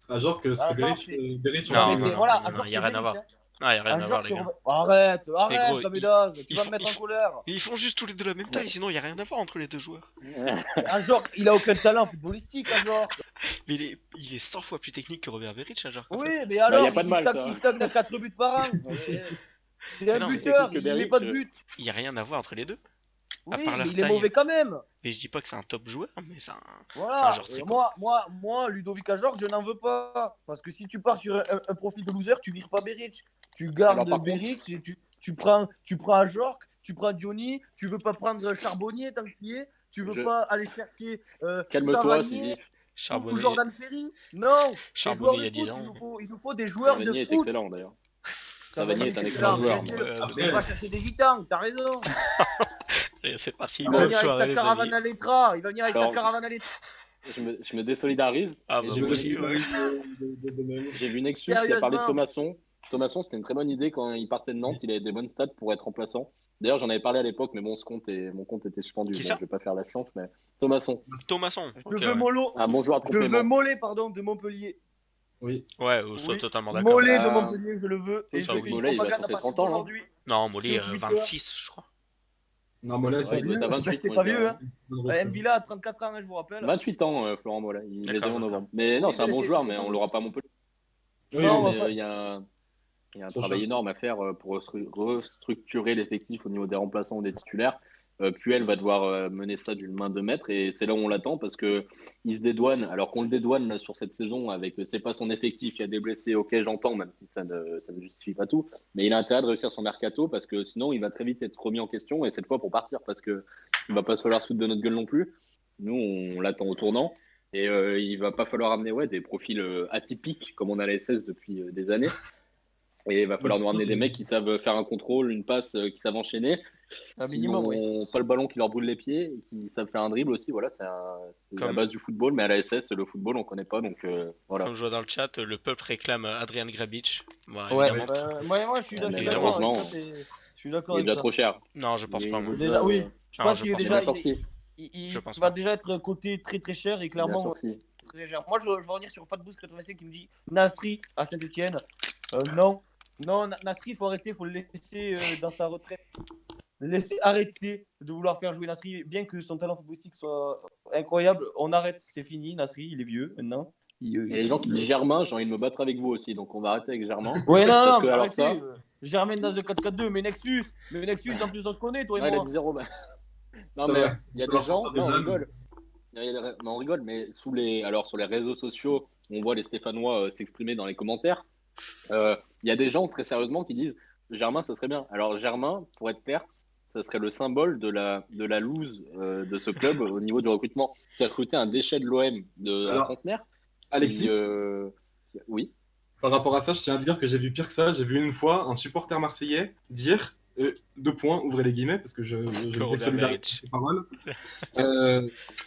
Ah, genre que Ah, c'est non, Berich Non, mais non, c'est non, voilà, non, Ajorc, y a c'est rien à voir. Beric, hein. Ah, y a rien à voir, Ajorc, les c'est gars. Arrête, gros, Kamedaz, tu ils vas font- me mettre en ils- colère. Ils font juste tous les deux la même taille, sinon y a rien à voir entre les deux joueurs. Ajorc, il a aucun talent footballistique, Ajorc. Mais il est 100 fois plus technique que Robert Beric, genre. Oui, mais alors, y a pas de mal, ça. il stagne à 4 buts par an. C'est un non, buteur, technique que il met Beric, pas de but. Y a rien à voir entre les deux. À Oui, part leur mais il est taille. mauvais quand même. Mais je dis pas que c'est un top joueur, mais c'est un. Voilà. genre très Et court. moi, Ludovic Ajorc, je n'en veux pas. Parce que si tu pars sur un profil de loser, tu vires pas Beric. Tu gardes Alors, par Beric, et tu prends Ajorc, tu prends Johnny, tu veux pas prendre Charbonnier tant qu'il y est, tu veux Je- pas aller chercher Calme-toi, Savanier Sylvie. ou Charbonnier, Jordan Ferry. Non, les Charbonnier, joueurs il y a de 10 foot, ans. il nous faut des joueurs Savanier de est foot. excellent, d'ailleurs. Savanier Savanier est un excellent joueur. bien sûr. Ouais, Après, Il va chercher des gitans, t'as raison. allez, c'est parti, Il va bonne venir avec soirée, sa les caravane amis. à l'Etra. Il va venir avec sa Alors, caravane à l'Etra. Je me désolidarise. Ah, Et bah, j'ai moi vu aussi, Nexus- ouais. de même. J'ai vu Nexus qui a parlé de Sérieusement. Thomasson. Thomasson, c'était une très bonne idée quand il partait de Nantes. Il avait des bonnes stats pour être remplaçant. D'ailleurs, j'en avais parlé à l'époque, mais bon, mon compte était suspendu. Qui Bon, ça je vais pas faire la science, mais Thomasson. Thomasson. Je Ok, veux ouais. Molo. Un bon joueur de Je veux complément. Mollet, pardon, de Montpellier. Oui. Ouais, soit Oui. totalement d'accord. Mollet de Ah, Montpellier, je le veux. Et sauf je que fais une Mollet, il va propagande sur à ses partir 30 ans, là. d'aujourd'hui. Non, Mollet, Sur Twitter. 26, je crois. Non, moi là, C'est vrai, il doit être à Ben, 28, c'est moi, pas je dirais. vieux, hein. bonne recrue. Mvila a 34 ans, hein, je vous rappelle. 28 ans, Florent Mollet. Il les a D'accord, en d'accord. novembre. Mais non, Oui, c'est un mais bon c'est- joueur, c'est mais pas on bon. l'aura pas à Montpellier. Oui, Non, Mais enfin, il y a un Trop travail cher. énorme à faire pour restructurer l'effectif au niveau des remplaçants ou des titulaires. Puel va devoir mener ça d'une main de maître et c'est là où on l'attend parce que il se dédouane. Alors qu'on le dédouane là, sur cette saison avec c'est pas son effectif, il y a des blessés, ok j'entends, même si ça ne justifie pas tout, mais il a intérêt de réussir son mercato parce que sinon il va très vite être remis en question et cette fois pour partir parce que il va pas se falloir se foutre de notre gueule non plus. Nous on l'attend au tournant et il va pas falloir amener des profils atypiques comme on a la SS depuis des années. Et il va falloir nous ramener des mecs qui savent faire un contrôle, une passe, qui savent enchaîner, un qui minimum, oui. n'ont pas le ballon qui leur brûle les pieds, et qui savent faire un dribble aussi. Voilà, c'est la Comme, base du football, mais à la SS, le football, on connaît pas, donc voilà. comme je vois dans le chat, le peuple réclame Adrian Grabic. Voilà, Ouais, évidemment. moi je suis Mais d'accord malheureusement, avec ça. Je suis d'accord Il est avec déjà ça. trop cher. Non, je pense pas, moi. Déjà, oui. Je Non, pense je qu'il est pense déjà, pas. sorti. il Je pense va pas. déjà être coté très très cher et Bien clairement sûr que si. très cher. Moi, je vais revenir sur Fatboost85 qui me dit Nasri à Saint-Etienne. Non, non, Nasri, il faut arrêter, il faut le laisser dans sa retraite. Laisser arrêter de vouloir faire jouer Nasri, bien que son talent footballistique soit incroyable. On arrête, c'est fini. Nasri, il est vieux maintenant. Et les gens qui disent Germain, j'ai envie de me battre avec vous aussi, donc on va arrêter avec Germain. Ouais, non, Parce non, que mais alors arrêtez. ça, Germaine dans un 4-4-2, mais Nexus, en plus, on se connaît, toi et ouais, il a moi. dit zéro. Non, Ça mais va, il y a ça va des gens, sortir des non, on vannes. rigole. Mais on rigole, mais sur les réseaux sociaux, on voit les Stéphanois s'exprimer dans les commentaires. Il y a des gens très sérieusement qui disent Germain, ça serait bien. Alors Germain, pour être clair, ça serait le symbole de la loose de ce club au niveau du recrutement. C'est recruter un déchet de l'OM à Alors, trentenaire. Alexis, Oui. par rapport à ça, je tiens à dire que j'ai vu pire que ça. J'ai vu une fois un supporter marseillais dire, deux points, ouvrez les guillemets, parce que je me Robert désolidarise Beric. de ces paroles.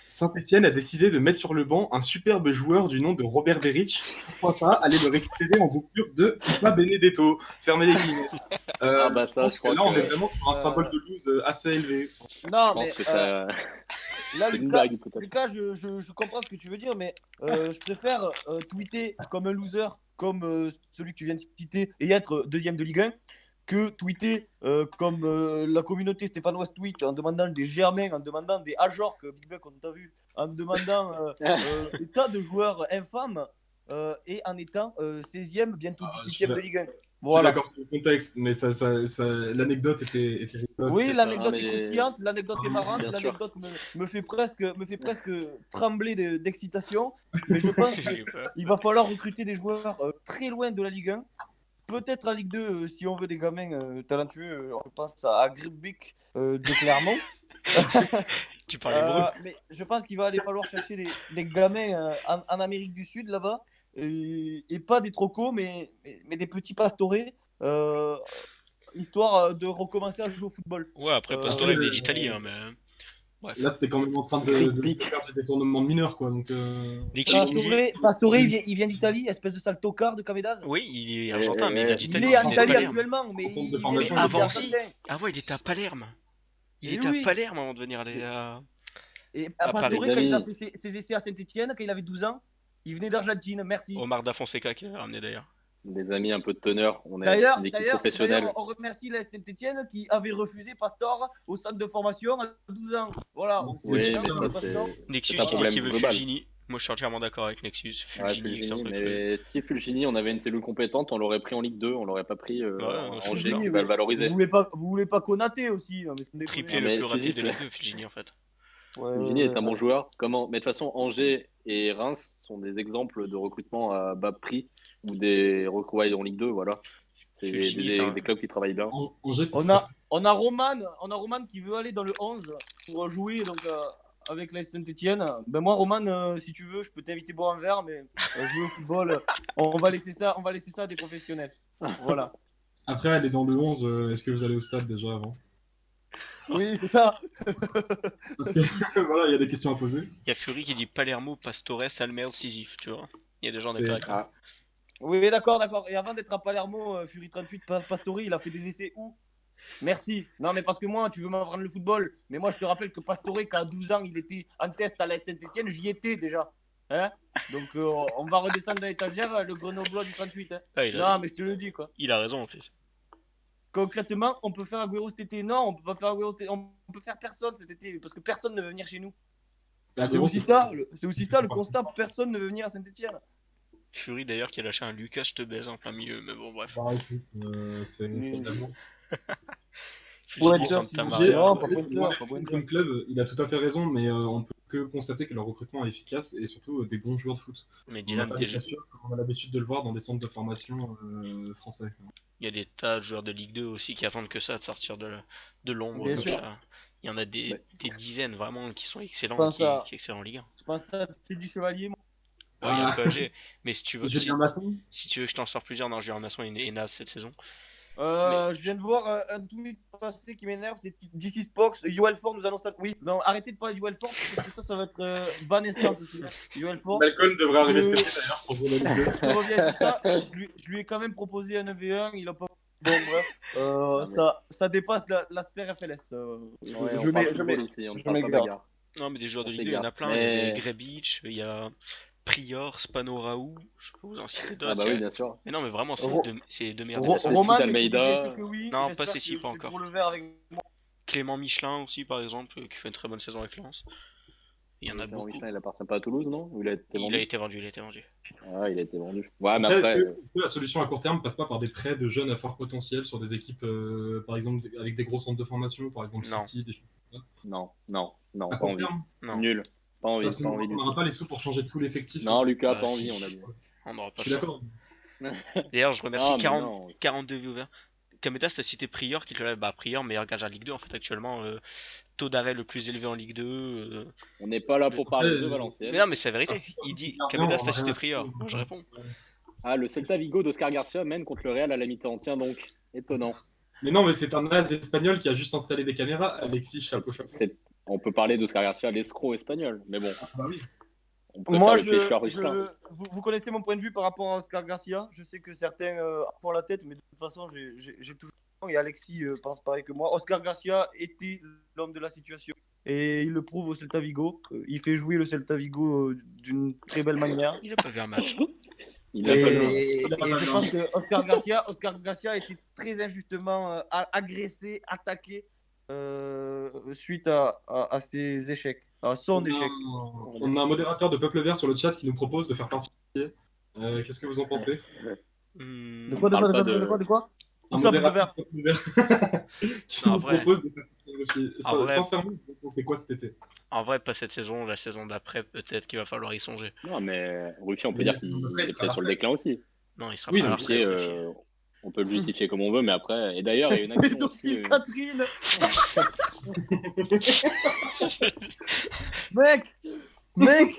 Saint-Etienne a décidé de mettre sur le banc un superbe joueur du nom de Robert Beric. Pourquoi pas aller le récupérer en bouclure de Pipa Benedetto. Fermez les guillemets. Ah bah ça, je pense je que crois là, on est que vraiment sur un symbole de loose assez élevé. Non, je pense mais que ça. là, C'est une Lucas, blague peut-être. Lucas, je comprends ce que tu veux dire, mais je préfère tweeter comme un loser, comme celui que tu viens de citer, et être deuxième de Ligue 1, que tweeter comme la communauté stéphanoise tweet en demandant des Germains, en demandant des Ajorc, Big Buck, on t'a vu, en demandant des tas de joueurs infâmes et en étant 16e, bientôt je suis 17e de Ligue 1. Je suis Voilà. d'accord sur le contexte, mais l'anecdote était rigolote. Oui, c'est ça. l'anecdote Ah, est mais- croustillante, l'anecdote est marrante, Bien sûr. l'anecdote me fait presque trembler d'excitation. Mais je pense J'ai eu peur. qu'il va falloir recruter des joueurs très loin de la Ligue 1. Peut-être en Ligue 2, si on veut des gamins talentueux, on pense à Gribik de Clermont. Tu parles hébreu. Mais je pense qu'il va aller falloir chercher des gamins en Amérique du Sud là-bas. Et pas des trocos, mais des petits pastorés. Histoire de recommencer à jouer au football. Ouais, après, Pastore, il est d'Italie, hein, mais. Bref. Là, t'es quand même en train de faire du détournement de mineurs, quoi. Donc, Ligue Sud, Pastore, il vient d'Italie, espèce de sale tocard de Camédaz. oui, il est argentin, mais il vient Il d'Italie. est en il Italie Palerme. actuellement, mais Centre il de formation, est avant argentin. aussi. Ah ouais, il était à Palerme. Il Et était oui. à Palerme avant de venir aller à. Et À Pastore, Paris. quand il a fait ses essais à Saint-Etienne, quand il avait 12 ans, il venait d'Argentine. Merci. Omar Da Fonseca qui l'avait ramené d'ailleurs. Des amis, un peu de teneur. On est D'ailleurs, une équipe professionnelle. on remercie la Saint-Etienne qui avait refusé Pastor au centre de formation à 12 ans. Voilà. Oui, Oui, c'est mais ça, ça, c'est. Nexus un qui dit problème qu'il veut global. Fulgini. Moi je suis entièrement d'accord avec Nexus. Ouais, Fulgini, Fulgini, excellent recrue. mais si Fulgini, on avait une cellule compétente, on l'aurait pris en Ligue 2, on l'aurait pas pris Ouais, en je suis Angers, d'accord. qui va le valoriser. Vous voulez pas Konaté aussi, hein, mais c'est Triplé Non, mais le plus si, rapide si, de Ligue 2, Fulgini en fait. Fulgini est un bon joueur. Comment? Mais de toute façon, Angers et Reims sont des exemples de recrutement à bas prix ou des recrues en Ligue 2, voilà. C'est Fulgini, c'est un- des clubs qui travaillent bien. Angers, c'est On a Roman qui veut aller dans le 11 pour jouer donc avec la Saint-Etienne. Ben moi Roman, si tu veux, je peux t'inviter boire un verre, mais jouer au football, on va laisser ça à des professionnels. Voilà. Après, elle est dans le 11. Est-ce que vous allez au stade déjà avant? Oui, c'est ça. Parce que voilà, il y a des questions à poser. Il y a Fury qui dit Palermo, Pastore, Salmer, Sisyphe, tu vois. Il y a des gens C'est- d'accord avec ça. Ah, Oui, d'accord. Et avant d'être à Palermo, Fury 38 Pastore, il a fait des essais où? Merci. Non, mais parce que moi, tu veux m'apprendre le football. Mais moi, je te rappelle que Pastore, qu'à 12 ans, il était en test à la Saint-Etienne, j'y étais déjà. Hein? Donc, on va redescendre dans l'étagère, le Grenoblois du 38. Hein. Ah, Non, mais je te le dis, quoi. il a raison en plus. Concrètement, on peut faire Agüero cet été. Non, on peut pas faire Agüero cet été. On peut faire personne cet été parce que personne ne veut venir chez nous. C'est Agüero, aussi ça, c'est aussi ça le constat. Personne ne veut venir à Saint-Etienne. Fury d'ailleurs qui a lâché un Lucas, je te baise en plein milieu, mais bon, bref. Bah, écoute, c'est de l'amour. Fury Pointer, Santa si- Maria. non, pas Après, Pointer, moi, pas Pointer. comme club, il a tout à fait raison, mais on peut que constater que leur recrutement est efficace et surtout des bons joueurs de foot. Mais On n'a Dylan, pas déjà, on a l'habitude de le voir dans des centres de formation français. il y a des tas de joueurs de Ligue 2 aussi qui attendent que ça de sortir de l'ombre. Bien Donc sûr. ça, il y en a des dizaines vraiment qui sont excellents, pense qui à- excellent en Ligue 1. Je pense à Teddy Chevalier. Moi. Ouais, il y a Ah. le PSG, mais si tu veux, Julien Masson, si tu veux que je t'en sors plusieurs, non, Julien Masson est naze cette saison. Je viens de voir un tweet passé qui m'énerve, c'est DC Sports. Yoel Ford nous annonce. Oui, non, arrêtez de parler de Yoel Ford parce que ça va être ban instant aussi. Yoel Ford. Malcolm devrait arriver cet été d'ailleurs pour jouer la Ligue 2. Je reviens sur ça. Je lui ai quand même proposé un 9v1. Il a pas. Bon, bref. Ça dépasse la sphère FLS. Je mets ici, on ne je parle pas m'égare. bagarre. Non, mais des joueurs de On Ligue 2, il y en a s'égare. plein. Il y a Grebic, il y a Prior, Spano Raoult, je peux vous en citer d'autres. Ah bah il y a- oui, bien sûr. Mais non, mais vraiment, c'est les deux meilleurs Ro- défenseurs. Roman, Cécile Almeida. tu dis que oui. Non, J'espère pas Cécile, que pas tu encore. tournes le verre avec moi. Clément Michelin aussi, par exemple, qui fait une très bonne saison avec Lens. Il y en a Clément beaucoup. Michelin, il appartient pas à Toulouse, non? Ou il a été Il vendu? a été vendu, il a été vendu. Ah, il a été vendu. Ouais, mais Après, après, est-ce que la solution à court terme passe pas par des prêts de jeunes à fort potentiel sur des équipes, par exemple, avec des gros centres de formation, par exemple Non. City, des choses comme non, ça. pas À court envie. terme, Non, Nul. Pas envie, parce pas qu'on envie du n'aura tout. pas les sous pour changer tout l'effectif. Non, Lucas, Bah, pas si. envie, on a dit. on n'aura Je pas suis ça. d'accord. D'ailleurs, je remercie Ah, mais 42 viewers. Kametas, t'as cité Prior, qui te bah, Prior, meilleur gardien de Ligue 2, en fait, actuellement. Taux d'arrêt le plus élevé en Ligue 2. On n'est pas là pour parler de Mais Valenciennes. non, mais c'est la vérité. Il dit Kametas, t'as cité rien Prior. à Moi, je réponds. Ah, le Celta Vigo d'Oscar Garcia mène contre le Real à la mi-temps. Tiens donc, étonnant. Mais non, mais c'est un naze espagnol qui a juste installé des caméras. Alexis, chapeau. On peut parler d'Oscar Garcia, l'escroc espagnol. Mais bon, Ah bah oui. on peut Moi, faire le pêcheur russin. vous connaissez mon point de vue par rapport à Oscar Garcia. Je sais que certains font la tête, mais de toute façon, j'ai toujours. Et Alexis pense pareil que moi. Oscar Garcia était l'homme de la situation. Et il le prouve au Celta Vigo. Il fait jouer le Celta Vigo d'une très belle manière. Il a pas vu un match. Il a pas le- Et Il a pas mal, je non. pense que Oscar Garcia a été très injustement agressé, attaqué suite à ses échecs, à son échec. On a un modérateur de Peuple Vert sur le chat qui nous propose de faire participer. Qu'est-ce que vous en pensez? Hmm, De quoi parle pas de- Un Où ça, Peuple modérateur de Peuple Vert qui Non, nous en vrai. propose de faire participer. En vrai. Sincèrement, vous en pensez quoi cet été? En vrai, pas cette saison, la saison d'après, peut-être qu'il va falloir y songer. Non, mais Ruffier, on peut Mais dire la qu'il saison d'après, il est sera à la peut-être sur le retraite. déclin aussi. Non, il sera Oui, pas à la non, retraite. Ruffier, on peut le justifier comme on veut, mais après. Et d'ailleurs, il y a une action aussi. Pédophile Catherine. Mec,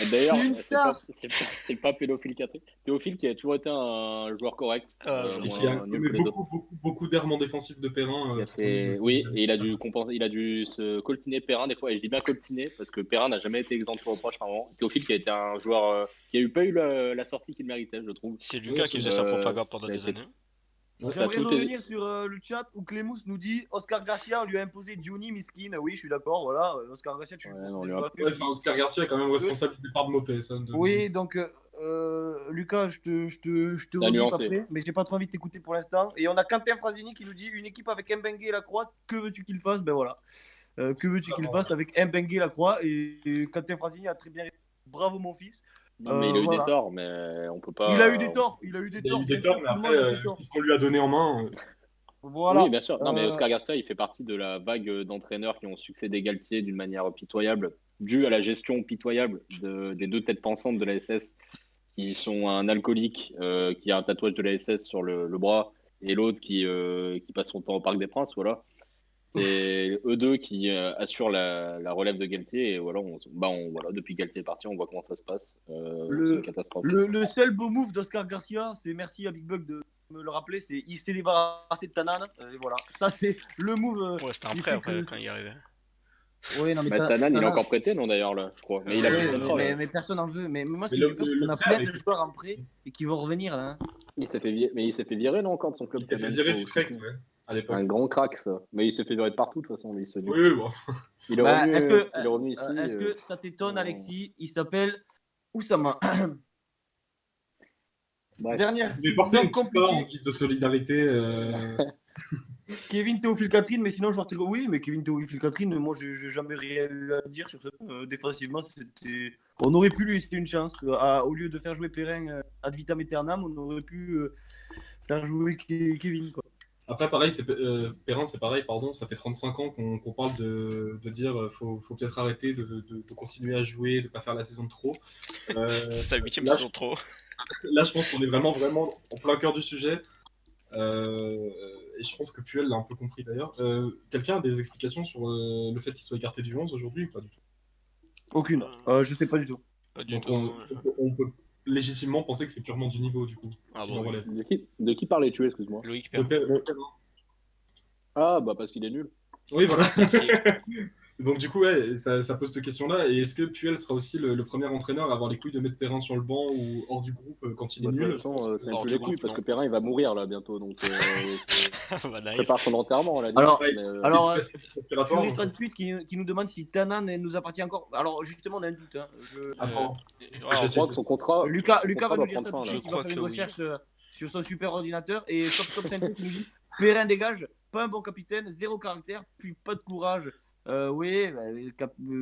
Et d'ailleurs, Une star. c'est pas pédophile Catherine. Théophile qui a toujours été un joueur correct. Ah, Et qui a moins nul commis que les autres. beaucoup d'errements défensifs de Perrin. Il a tout au long de fait- sa Oui, saison. et il a dû se coltiner Perrin des fois. Et je dis bien coltiner parce que Perrin n'a jamais été exempt de reproche par moment. Théophile qui a été un joueur qui a eu pas eu la sortie qu'il méritait, je trouve. C'est Lucas qui faisait sa propagande pendant ça a des été- années. Ça a j'aimerais tout été- revenir sur le chat où Clémous nous dit Oscar Garcia, on lui a imposé Johnny Miskin. Oui, je suis d'accord, voilà. Oscar Garcia, tu Ouais, on tu lui joues a- à plus. Ouais, enfin, Oscar Garcia est quand même responsable du départ de Mopé. Ça, Oui, donc Lucas, je te Ça a redis nuancé. après, mais j'ai pas trop envie de t'écouter pour l'instant. Et on a Quentin Frasini qui nous dit une équipe avec Mbengue et Lacroix, que veux-tu qu'il fasse? Ben voilà. Que veux-tu qu'il fasse avec Mbengue et Lacroix? Et Quentin Frasini a très bien répondu. Bravo mon fils. Non, mais il a eu voilà. des torts, mais on peut pas. Il a eu des torts, il a eu des Il a torts. eu des bien torts, sûr, mais tout le après, monde a des torts. puisqu'on lui a donné en main. Voilà. Oui, bien sûr. Non, mais Euh, Oscar Garcia, il fait partie de la vague d'entraîneurs qui ont succédé Galtier d'une manière pitoyable, due à la gestion pitoyable des deux têtes pensantes de la SS, qui sont un alcoolique qui a un tatouage de la SS sur le bras, et l'autre qui passe son temps au Parc des Princes. Voilà. C'est eux deux qui assurent la relève de Galtier. Et voilà, voilà, depuis que Galtier est parti, on voit comment ça se passe. C'est une catastrophe. Le seul beau move d'Oscar Garcia, c'est merci à Big Bug de me le rappeler, c'est il s'est débarrassé de Tanane. Et voilà, ça c'est le move. Ouais, c'était un qui prêt fait après que- quand il arrivait. Ouais, non, mais Bah, Tanan, il est encore prêté, non, d'ailleurs, là, je crois. Mais il a Ouais, plus de Ouais, contrat. là. mais personne en veut. Mais moi, ce Mais qui me le- fait peur, c'est le qu'on a prêt plein de avec- joueurs en prêt et qui vont revenir là. Hein. Mais il s'est fait virer, non, encore de son club. Il s'est fait Tanan, virer au du Trek, foot. ouais. à l'époque. Un grand crack, ça. Mais il s'est fait virer de partout, de toute façon. Mais il, Oui, bon. il est Bah, revenu, est-ce que, il est revenu ici. est-ce que ça t'étonne, en- Alexis? Il s'appelle Oussama. Bref. Dernière Vous pouvez porter décision une petite part en compliquée. guise de solidarité. Kevin Théophile Catherine, mais sinon, joueur très oui, mais Kevin Théophile Catherine, moi, j'ai jamais rien eu à dire sur ça. Défensivement, on aurait pu lui laisser une chance. Au lieu de faire jouer Perrin ad vitam aeternam, on aurait pu faire jouer Kevin, quoi. Après, pareil, Perrin, c'est pareil, pardon, ça fait 35 ans qu'on parle de dire faut peut-être arrêter de continuer à jouer, de pas faire la saison de trop. C'est la 8ème là, saison trop. Là, je pense qu'on est vraiment en plein cœur du sujet. Et je pense que Puel l'a un peu compris d'ailleurs. Quelqu'un a des explications sur le fait qu'il soit écarté du 11 aujourd'hui ou pas du tout? Aucune. Je sais pas du tout. Pas du Donc tout. on peut légitimement penser que c'est purement du niveau du coup. Ah qui bon, en oui. relève. De qui parlais-tu, excuse-moi? Loïc De Perrin. Perrin. Ah, bah parce qu'il est nul. Oui, voilà. Merci. Donc du coup, ouais, ça pose cette question-là. Et est-ce que Puel sera aussi le premier entraîneur à avoir les couilles de mettre Perrin sur le banc ou hors du groupe quand il est Bah, de nul? toute façon, c'est un Hors peu du les couilles groupe, parce non. que Perrin il va mourir là bientôt. Donc Bah, nice. prépare son enterrement là. Alors, mais, alors, Et stress respiratoire, Fury donc, 38 qui nous demande si Tanan nous appartient encore. Alors, justement, on a un doute. Hein. Attends. je crois que son contrat. Lucas son va contrat nous doit dire ça prendre tout fin, de là. suite. Il Je va faire une crois que oui. recherche sur son super ordinateur. Et Stop Saint qui nous dit Perrin dégage, pas un bon capitaine, zéro caractère, puis pas de courage. Oui,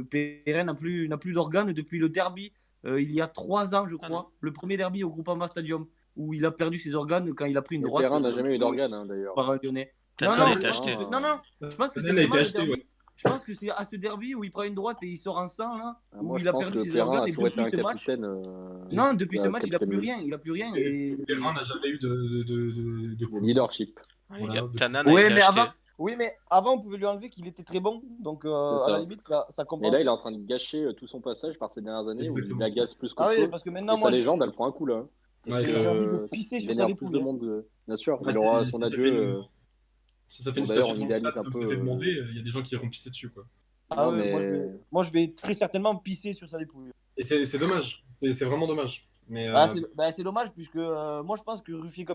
Perrin n'a plus d'organes depuis le derby il y a 3 ans, je Ah crois. non. Le premier derby au Groupama Stadium où il a perdu ses organes quand il a pris une Mais droite. Perrin n'a jamais eu d'organe hein, d'ailleurs. Par un Lyonnais. Tanan Non, a je été pense acheté. que non, je pense que c'est Tanan a été vraiment le acheté, derby. ouais. Je pense que c'est à ce derby où il prend une droite et il sort en sang là, Ah, où moi, il je a pense perdu que ses Perrin organes a et toujours été depuis un ce match. capitaine. Non, depuis ce un match, il capitaine a plus rien. Et Et... Perrin n'a jamais eu de de coup. leadership. Ah, les Voilà, gars, depuis- Tanan a Ouais, été mais acheté. avant, oui, mais avant, on pouvait lui enlever qu'il était très bon. Donc, C'est à ça. la limite, ça Mais compense. là, il est en train de gâcher tout son passage par ces dernières années où Exactement. il agace plus Ah qu'autre oui, chose. parce que maintenant, Et moi, sa légende, elle prend un coup là. hein. Parce Ouais, que, j'ai envie de pisser il sur sa énerve plus de dépouille. monde. Bien sûr, Bah, il aura si son ça fait adieu. si ça fait une Bon, d'ailleurs, statue on dans le idéalise stade un comme peu, c'était demandé, il y a des gens qui iront pisser dessus, quoi. Ah Non, ouais, mais moi, je vais très certainement pisser sur sa dépouille. Et c'est dommage. C'est vraiment dommage. Mais C'est dommage, puisque moi, je pense que Ruffier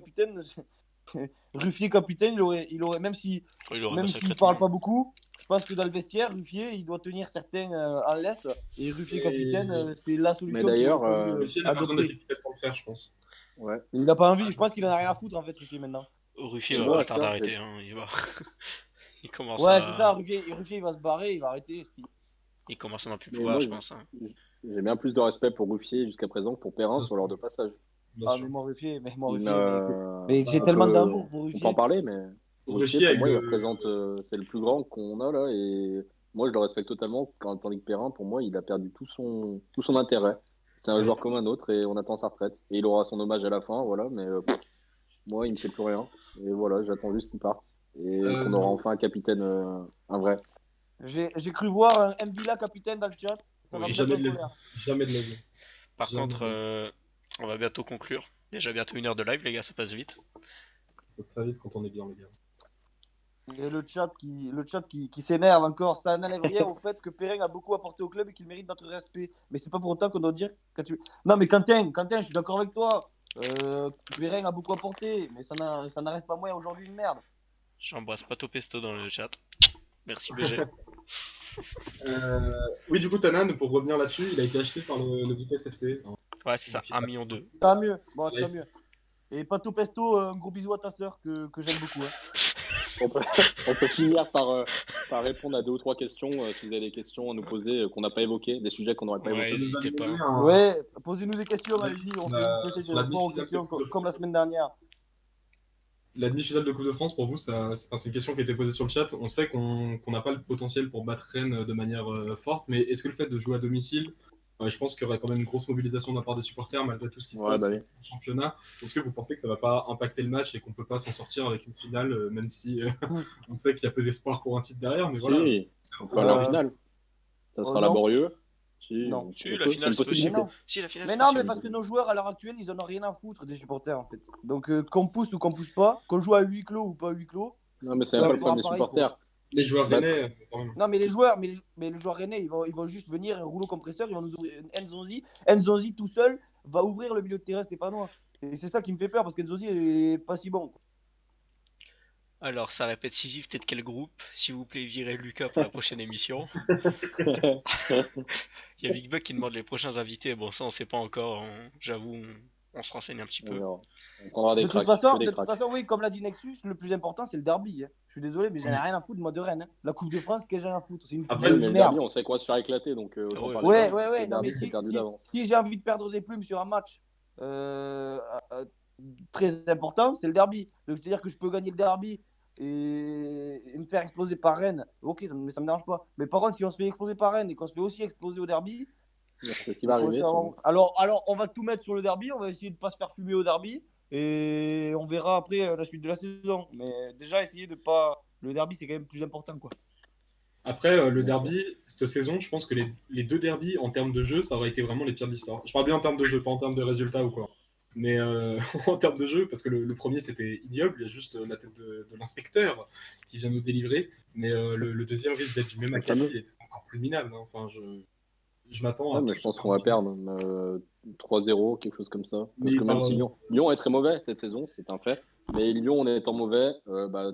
capitaine, il aurait même si. Il aurait Même massacré s'il ne tout le parle monde. pas beaucoup, je pense que dans le vestiaire, Ruffier, il doit tenir certains en laisse. Et Ruffier Et- capitaine, c'est la solution. Mais d'ailleurs, qu'il aurait fallu, Ruffier n'a pas besoin adopter. d'être capitaine pour le faire, je pense. ouais. Il n'a pas envie. Je pense qu'il en a rien à foutre en fait, Ruffier maintenant. Ruffier Tu va vois, pas tarder ça, à arrêter. Hein. Il va. Il commence Ouais, à. c'est ça. Ruffier, il va se barrer, il va arrêter. Il commence à n'en plus Mais pouvoir, moi, je pense. Hein. j'ai bien plus de respect pour Ruffier jusqu'à présent que pour Perrin Bien sur sûr. leur de passage. Bien Ah, sûr. mais moi, Ruffier, Euh, mais j'ai on tellement peut- d'amour pour On Ruffier. peut en parler, mais Ruffier Ruffier, a pour moi, eu il le- représente, c'est le plus grand qu'on a là, et moi, je le respecte totalement, tandis que Perrin, pour moi, il a perdu tout son intérêt. C'est un Ouais. joueur comme un autre, et on attend sa retraite. Et il aura son hommage à la fin, voilà, mais moi, il me fait plus rien. Et voilà, j'attends juste qu'il parte. Et qu'on aura enfin un capitaine, un vrai. J'ai cru voir un Mbila capitaine dans le chat. Ça Oui, va me jamais mettre de en la colère. Jamais de la vie. Par Jamais. contre, on va bientôt conclure. Déjà bientôt 1 heure de live, les gars, ça passe vite. Ça passe très vite quand on est bien, les gars. Et le chat qui s'énerve encore, ça n'enlève rien au fait que Perrin a beaucoup apporté au club et qu'il mérite notre respect. Mais c'est pas pour autant qu'on doit dire quand tu. Non mais Quentin, je suis d'accord avec toi. Perrin a beaucoup apporté, mais ça n'en reste pas moins aujourd'hui une merde. J'embrasse Pato Pesto dans le chat. Merci BG. Oui, du coup, Tanan, pour revenir là-dessus, il a été acheté par le Vitesse FC. Ouais, c'est ça, 1,2 million. Tant mieux, bon, tant Yes. mieux. Et Pato Pesto, un gros bisou à ta sœur que j'aime beaucoup. Hein. On peut finir par répondre à 2 ou 3 questions, si vous avez des questions à nous poser qu'on n'a pas évoquées, des sujets qu'on n'aurait pas Ouais. évoqués. Il nous a n'hésitez pas. demandé un- Ouais, posez-nous des questions, Ouais, allez-y, on sur fait la- une petite sur la réponse aux demi-finale questions de Coupe de comme la semaine dernière. La demi-finale de Coupe de France, pour vous, c'est une question qui a été posée sur le chat. On sait qu'on n'a pas le potentiel pour battre Rennes de manière forte, mais est-ce que le fait de jouer à domicile, je pense qu'il y aurait quand même une grosse mobilisation de la part des supporters malgré tout ce qui se Ouais, passe bah oui. dans le championnat. Est-ce que vous pensez que ça va pas impacter le match et qu'on peut pas s'en sortir avec une finale, même si on sait qu'il y a peu d'espoir pour un titre derrière, mais voilà. Si, on peut aller en finale. Ça sera non. laborieux. Si, Non. Si, on la peut, finale, c'est une c'est Mais possibilité. non, Si, la finale, mais c'est non, mais possible. parce que nos joueurs à l'heure actuelle, ils en ont rien à foutre des supporters en fait. Donc qu'on pousse ou qu'on pousse pas, qu'on joue à huis clos ou pas à huis clos. Non, mais c'est Ça même pas va le problème des pareil, supporters. Les joueurs Bah, rennais, quand même. Non, mais les joueurs, mais les joueurs rennais, ils vont juste venir un rouleau compresseur, ils vont nous ouvrir Nzonzi tout seul va ouvrir le milieu de terrain stéphanois. Et c'est ça qui me fait peur parce qu'Nzonzi est pas si bon. Alors, ça répète Sisyphe, t'es de quel groupe? S'il vous plaît, virez Lucas pour la prochaine émission. Il y a Big Buck qui demande les prochains invités. Bon, ça, on sait pas encore. J'avoue, on se renseigne un petit On peu. verra. On prendra des De toute cracks, façon, que des de toute cracks. façon, oui, comme l'a dit Nexus, le plus important, c'est le derby. Hein. Je suis désolé, mais j'en ai rien à foutre, moi, de Rennes. Hein. La Coupe de France, qu'est-ce que j'en ai à foutre? C'est une Après, Oui, putain mais de le merde. derby, on sait qu'on va se faire éclater, donc autant Ouais, parler Ouais, derby. ouais, ouais. Le Non, mais derby, c'est perdu si, d'avance. si j'ai envie de perdre des plumes sur un match très important, c'est le derby. Donc, c'est-à-dire que je peux gagner le derby et me faire exploser par Rennes. Ok, ça me dérange pas. Mais par contre, si on se fait exploser par Rennes et qu'on se fait aussi exploser au derby, C'est ce qui va arriver. sûrement. alors, on va tout mettre sur le derby, on va essayer de pas se faire fumer au derby et on verra après la suite de la saison. Mais déjà, essayer de pas. Le derby, c'est quand même plus important, quoi. Après, le derby, cette saison, je pense que les deux derbies, en termes de jeu, ça aurait été vraiment les pires de l'histoire. Je parle bien en termes de jeu, pas en termes de résultats ou quoi. Mais en termes de jeu, parce que le premier, c'était ignoble, il y a juste la tête de l'inspecteur qui vient nous délivrer. Mais le deuxième risque d'être du même Le acabit fameux. et encore plus minable. Hein. Enfin, je m'attends Ouais, à mais tout je ce pense qu'on qu'on va va perdre 3-0, quelque chose comme ça. Parce Mais que même si Lyon est très mauvais cette saison, c'est un fait. Mais Lyon, en étant mauvais,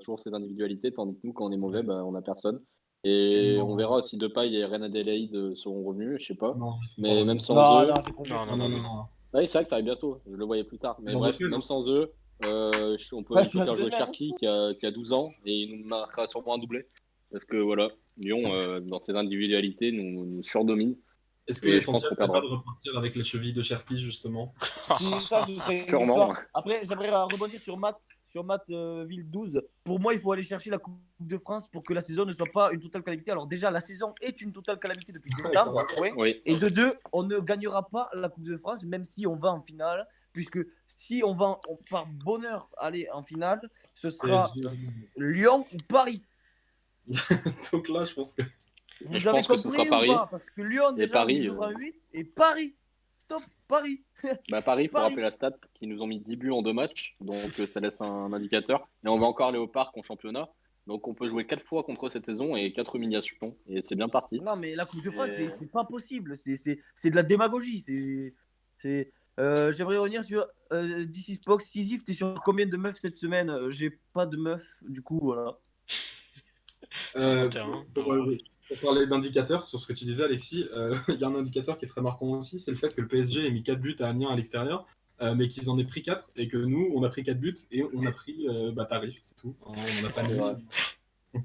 toujours ses individualités, tandis que nous, quand on est mauvais, on n'a personne. Et on non, verra si Depay et Reine Adélaïde seront revenus, je sais pas. non, ils sont pas Mais même revenus. sans eux, Non, c'est trop dur. Non, non, Non, non, non, non. non, non. oui, c'est vrai que ça arrive bientôt, je le voyais plus tard. C'est Mais dans 2 bref, semaines. même Hein. sans eux, Ouais, on peut c'est faire dans 2 jouer semaines. Cherki qui a 12 ans et il nous marquera sûrement un doublé. Parce que voilà, Lyon, dans ses individualités, nous surdomine Est-ce que et je pense l'essentiel qu'on serait pas perdra. de repartir avec la cheville de Cherki, justement? Si ça, ce serait une Sûrement. victoire. Après, j'aimerais rebondir sur Matt Ville 12. Pour moi, il faut aller chercher la Coupe de France pour que la saison ne soit pas une totale calamité. Alors déjà, la saison est une totale calamité depuis décembre. Ouais. Oui, Et de deux, on ne gagnera pas la Coupe de France, même si on va en finale, puisque si on par bonheur aller en finale, ce sera Lyon ou Paris. Donc là, je pense que. je Vous avez pense que ce compris sera ou Paris. pas? Parce que Lyon, Et déjà, Paris, nous ouvre un 8. Et Paris, stop, Paris. Paris, il faut Paris. rappeler la stat qu'ils nous ont mis 10 buts en 2 matchs, donc ça laisse un indicateur. Et on va encore aller au parc en championnat. Donc on peut jouer 4 fois contre eux cette saison et 4 humiliations. Et c'est bien parti. Non, mais la Coupe de France, Et- c'est pas possible. C'est de la démagogie. J'aimerais revenir sur DC Box. Sisyphe, t'es sur combien de meufs cette semaine? J'ai pas de meufs, du coup, voilà. Euh, Terrain. pour parler d'indicateurs, sur ce que tu disais, Alexis, il y a un indicateur qui est très marquant aussi, c'est le fait que le PSG ait mis 4 buts à Amiens à l'extérieur, mais qu'ils en aient pris 4 et que nous, on a pris 4 buts et on a pris tarif, c'est tout. On n'a pas mis. Ouais.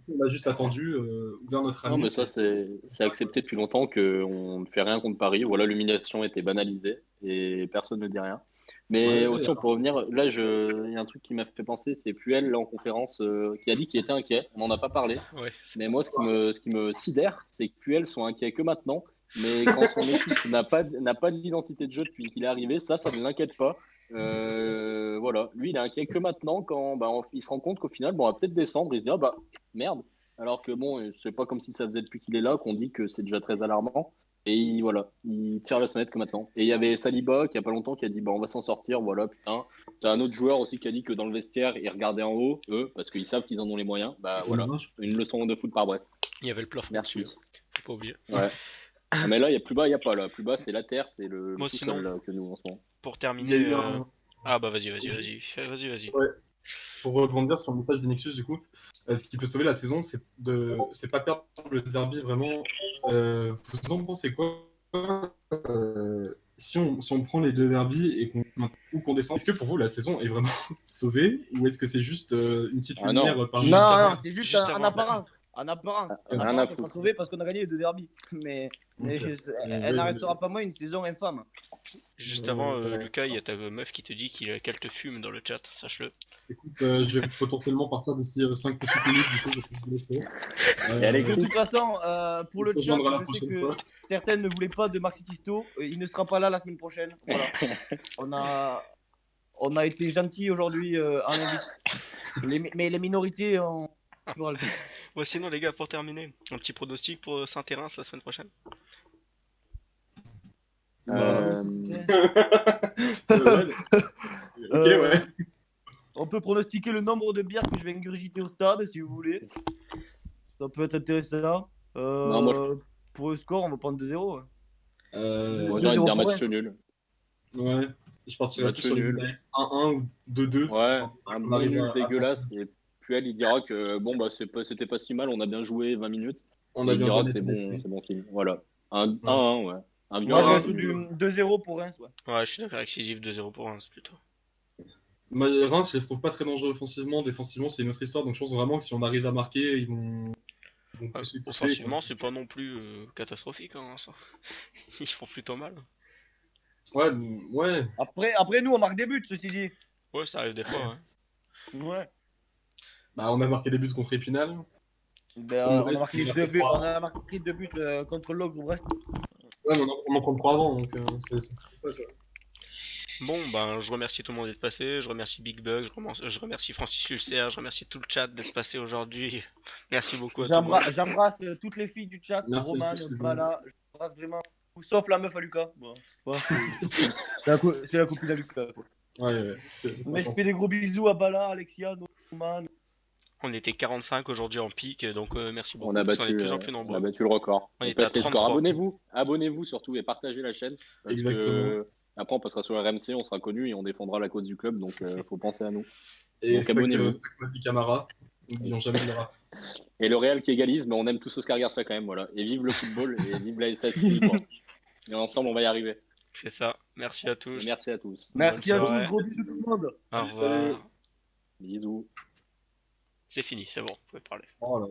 On a juste attendu, ouvert notre Non, mais anus. ça, c'est accepté depuis longtemps qu'on ne fait rien contre Paris. Voilà, l'humiliation était banalisée et personne ne dit rien. Mais Ouais, aussi, on peut revenir. Là, il y a un truc qui m'a fait penser, c'est Puel, là, en conférence, qui a dit qu'il était inquiet. On n'en a pas parlé. Ouais. Mais moi, ce qui me sidère, c'est que Puel soit inquiet que maintenant. Mais quand son équipe n'a pas d'identité de jeu depuis qu'il est arrivé, ça ne l'inquiète pas. Voilà, lui, il est inquiet que maintenant quand il se rend compte qu'au final, on va peut-être descendre. Il se dit, ah bah merde. Alors que bon, c'est pas comme si ça faisait depuis qu'il est là qu'on dit que c'est déjà très alarmant. Et il tire la sonnette que maintenant. Et il y avait Saliba qui, il y a pas longtemps, qui a dit, bah, on va s'en sortir, voilà, putain. T'as un autre joueur aussi qui a dit que dans le vestiaire, ils regardaient en haut, eux, parce qu'ils savent qu'ils en ont les moyens. Bah voilà, une leçon de foot par Brest. Il y avait le plafond Merci. dessus. Faut pas oublier. Ouais. Ah, mais là, il y a plus bas, il y a pas là. Plus bas, c'est la terre, c'est le Moi, sous-sol, sinon- là, que nous en ce moment. Pour Il y a terminer. eu un- Ah bah vas-y. Ouais. Pour rebondir sur le message d'Inexus, du coup, ce qui peut sauver la saison, c'est pas perdre le derby vraiment. Vous en pensez quoi si on prend les deux derbies et qu'on descend, est-ce que pour vous la saison est vraiment sauvée ou est-ce que c'est juste une petite Ah non. lumière parmi Juste avant. Non, c'est juste juste en avant. apparence. En apparence. Rien En à apparence, on sera foutre. sauvé parce qu'on a gagné les 2 derbies. Mais Ok. elle n'en restera pas moins une saison infâme. Juste avant, Ouais. Lucas, il y a ta meuf qui te dit qu'elle te fume dans le chat, sache-le. Écoute, je vais potentiellement partir d'ici 5 petites minutes, du coup, je vais le faire. Et Alexis De toute façon, pour On le se chat, rejoindra la je sais prochaine que fois. certaines ne voulaient pas de Maxi Tisto. Il ne sera pas là la semaine prochaine. Voilà. On a été gentils aujourd'hui en invité. Mais les minorités ont. Bon, sinon, les gars, pour terminer, un petit pronostic pour Saint-Terrain la semaine prochaine. Euh, Ok, ouais. On peut pronostiquer le nombre de bières que je vais ingurgiter au stade si vous voulez. Ça peut être intéressant. Non, moi, Pour le score, on va prendre 2-0. Ouais. moi, j'ai envie de dire match nul. Ouais. Je partirais Match plus sur les nul. United 1-1 ou 2-2. Ouais, On un arrive nul à- dégueulasse. Et Puel, il dira que bon, bah, c'était pas si mal, on a bien joué 20 minutes. On Et a il bien dira donné que tout l'esprit. c'est bon signe. Voilà. Un Ouais. 1-1, ouais. Un Moi, je violent. reste sur du 2-0 pour Reims. Ouais. Ouais, je suis d'accord avec Sisyphe, 2-0 pour Reims plutôt. Reims, je les trouve pas très dangereux offensivement. Défensivement, c'est une autre histoire. Donc je pense vraiment que si on arrive à marquer, ils vont Ouais, pousser. offensivement, Quoi. c'est pas non plus catastrophique, hein, ça. Ils font plutôt mal. Ouais, ouais. Après, nous, on marque des buts, ceci dit. Ouais, ça arrive des fois, ouais. Ouais. Bah, on a marqué des buts contre Épinal. Ben, Contre on a Brest, marqué on a deux marqué buts, on 3. a marqué 2 buts contre l'Ogre Brest. Ouais, mais on en prend 3 avant. Donc c'est ça, tu vois. Bon, ben, je remercie tout le monde d'être passé, je remercie Big Bug, je remercie Francis Lucer, je remercie tout le chat d'être passé aujourd'hui. Merci beaucoup à tout le monde. J'embrasse toutes les filles du chat, Merci à Roman, tous, les amis. Bala, j'embrasse vraiment, sauf la meuf à Lucas. Bon, je sais pas, c'est la copine à Lucas. Quoi. Ouais. Mais je fais des gros bisous à Bala, Alexia, Roman. On était 45 aujourd'hui en pic, donc merci beaucoup, On a parce qu'on est de battu, plus en plus on a nombreux. battu le record. On On était à pète les scores. 33. Abonnez-vous surtout et partagez la chaîne. Parce Exactement. que après, on passera sur RMC, on sera connu et on défendra la cause du club. Donc, faut penser à nous. Et Donc, abonnez-vous. fuck Mati Camara. N'oublions jamais de le rappeler. Et le Real qui égalise, mais on aime tous Oscar Garcia quand même. Voilà. Et vive le football et vive la SS libre. Et ensemble, on va y arriver. C'est ça, merci à tous. Et merci à tous. Merci à Bonne tous, soirée. gros bisous tout le monde. Au Salut. revoir. Bisous. C'est fini, c'est bon, vous pouvez parler. Oh là là.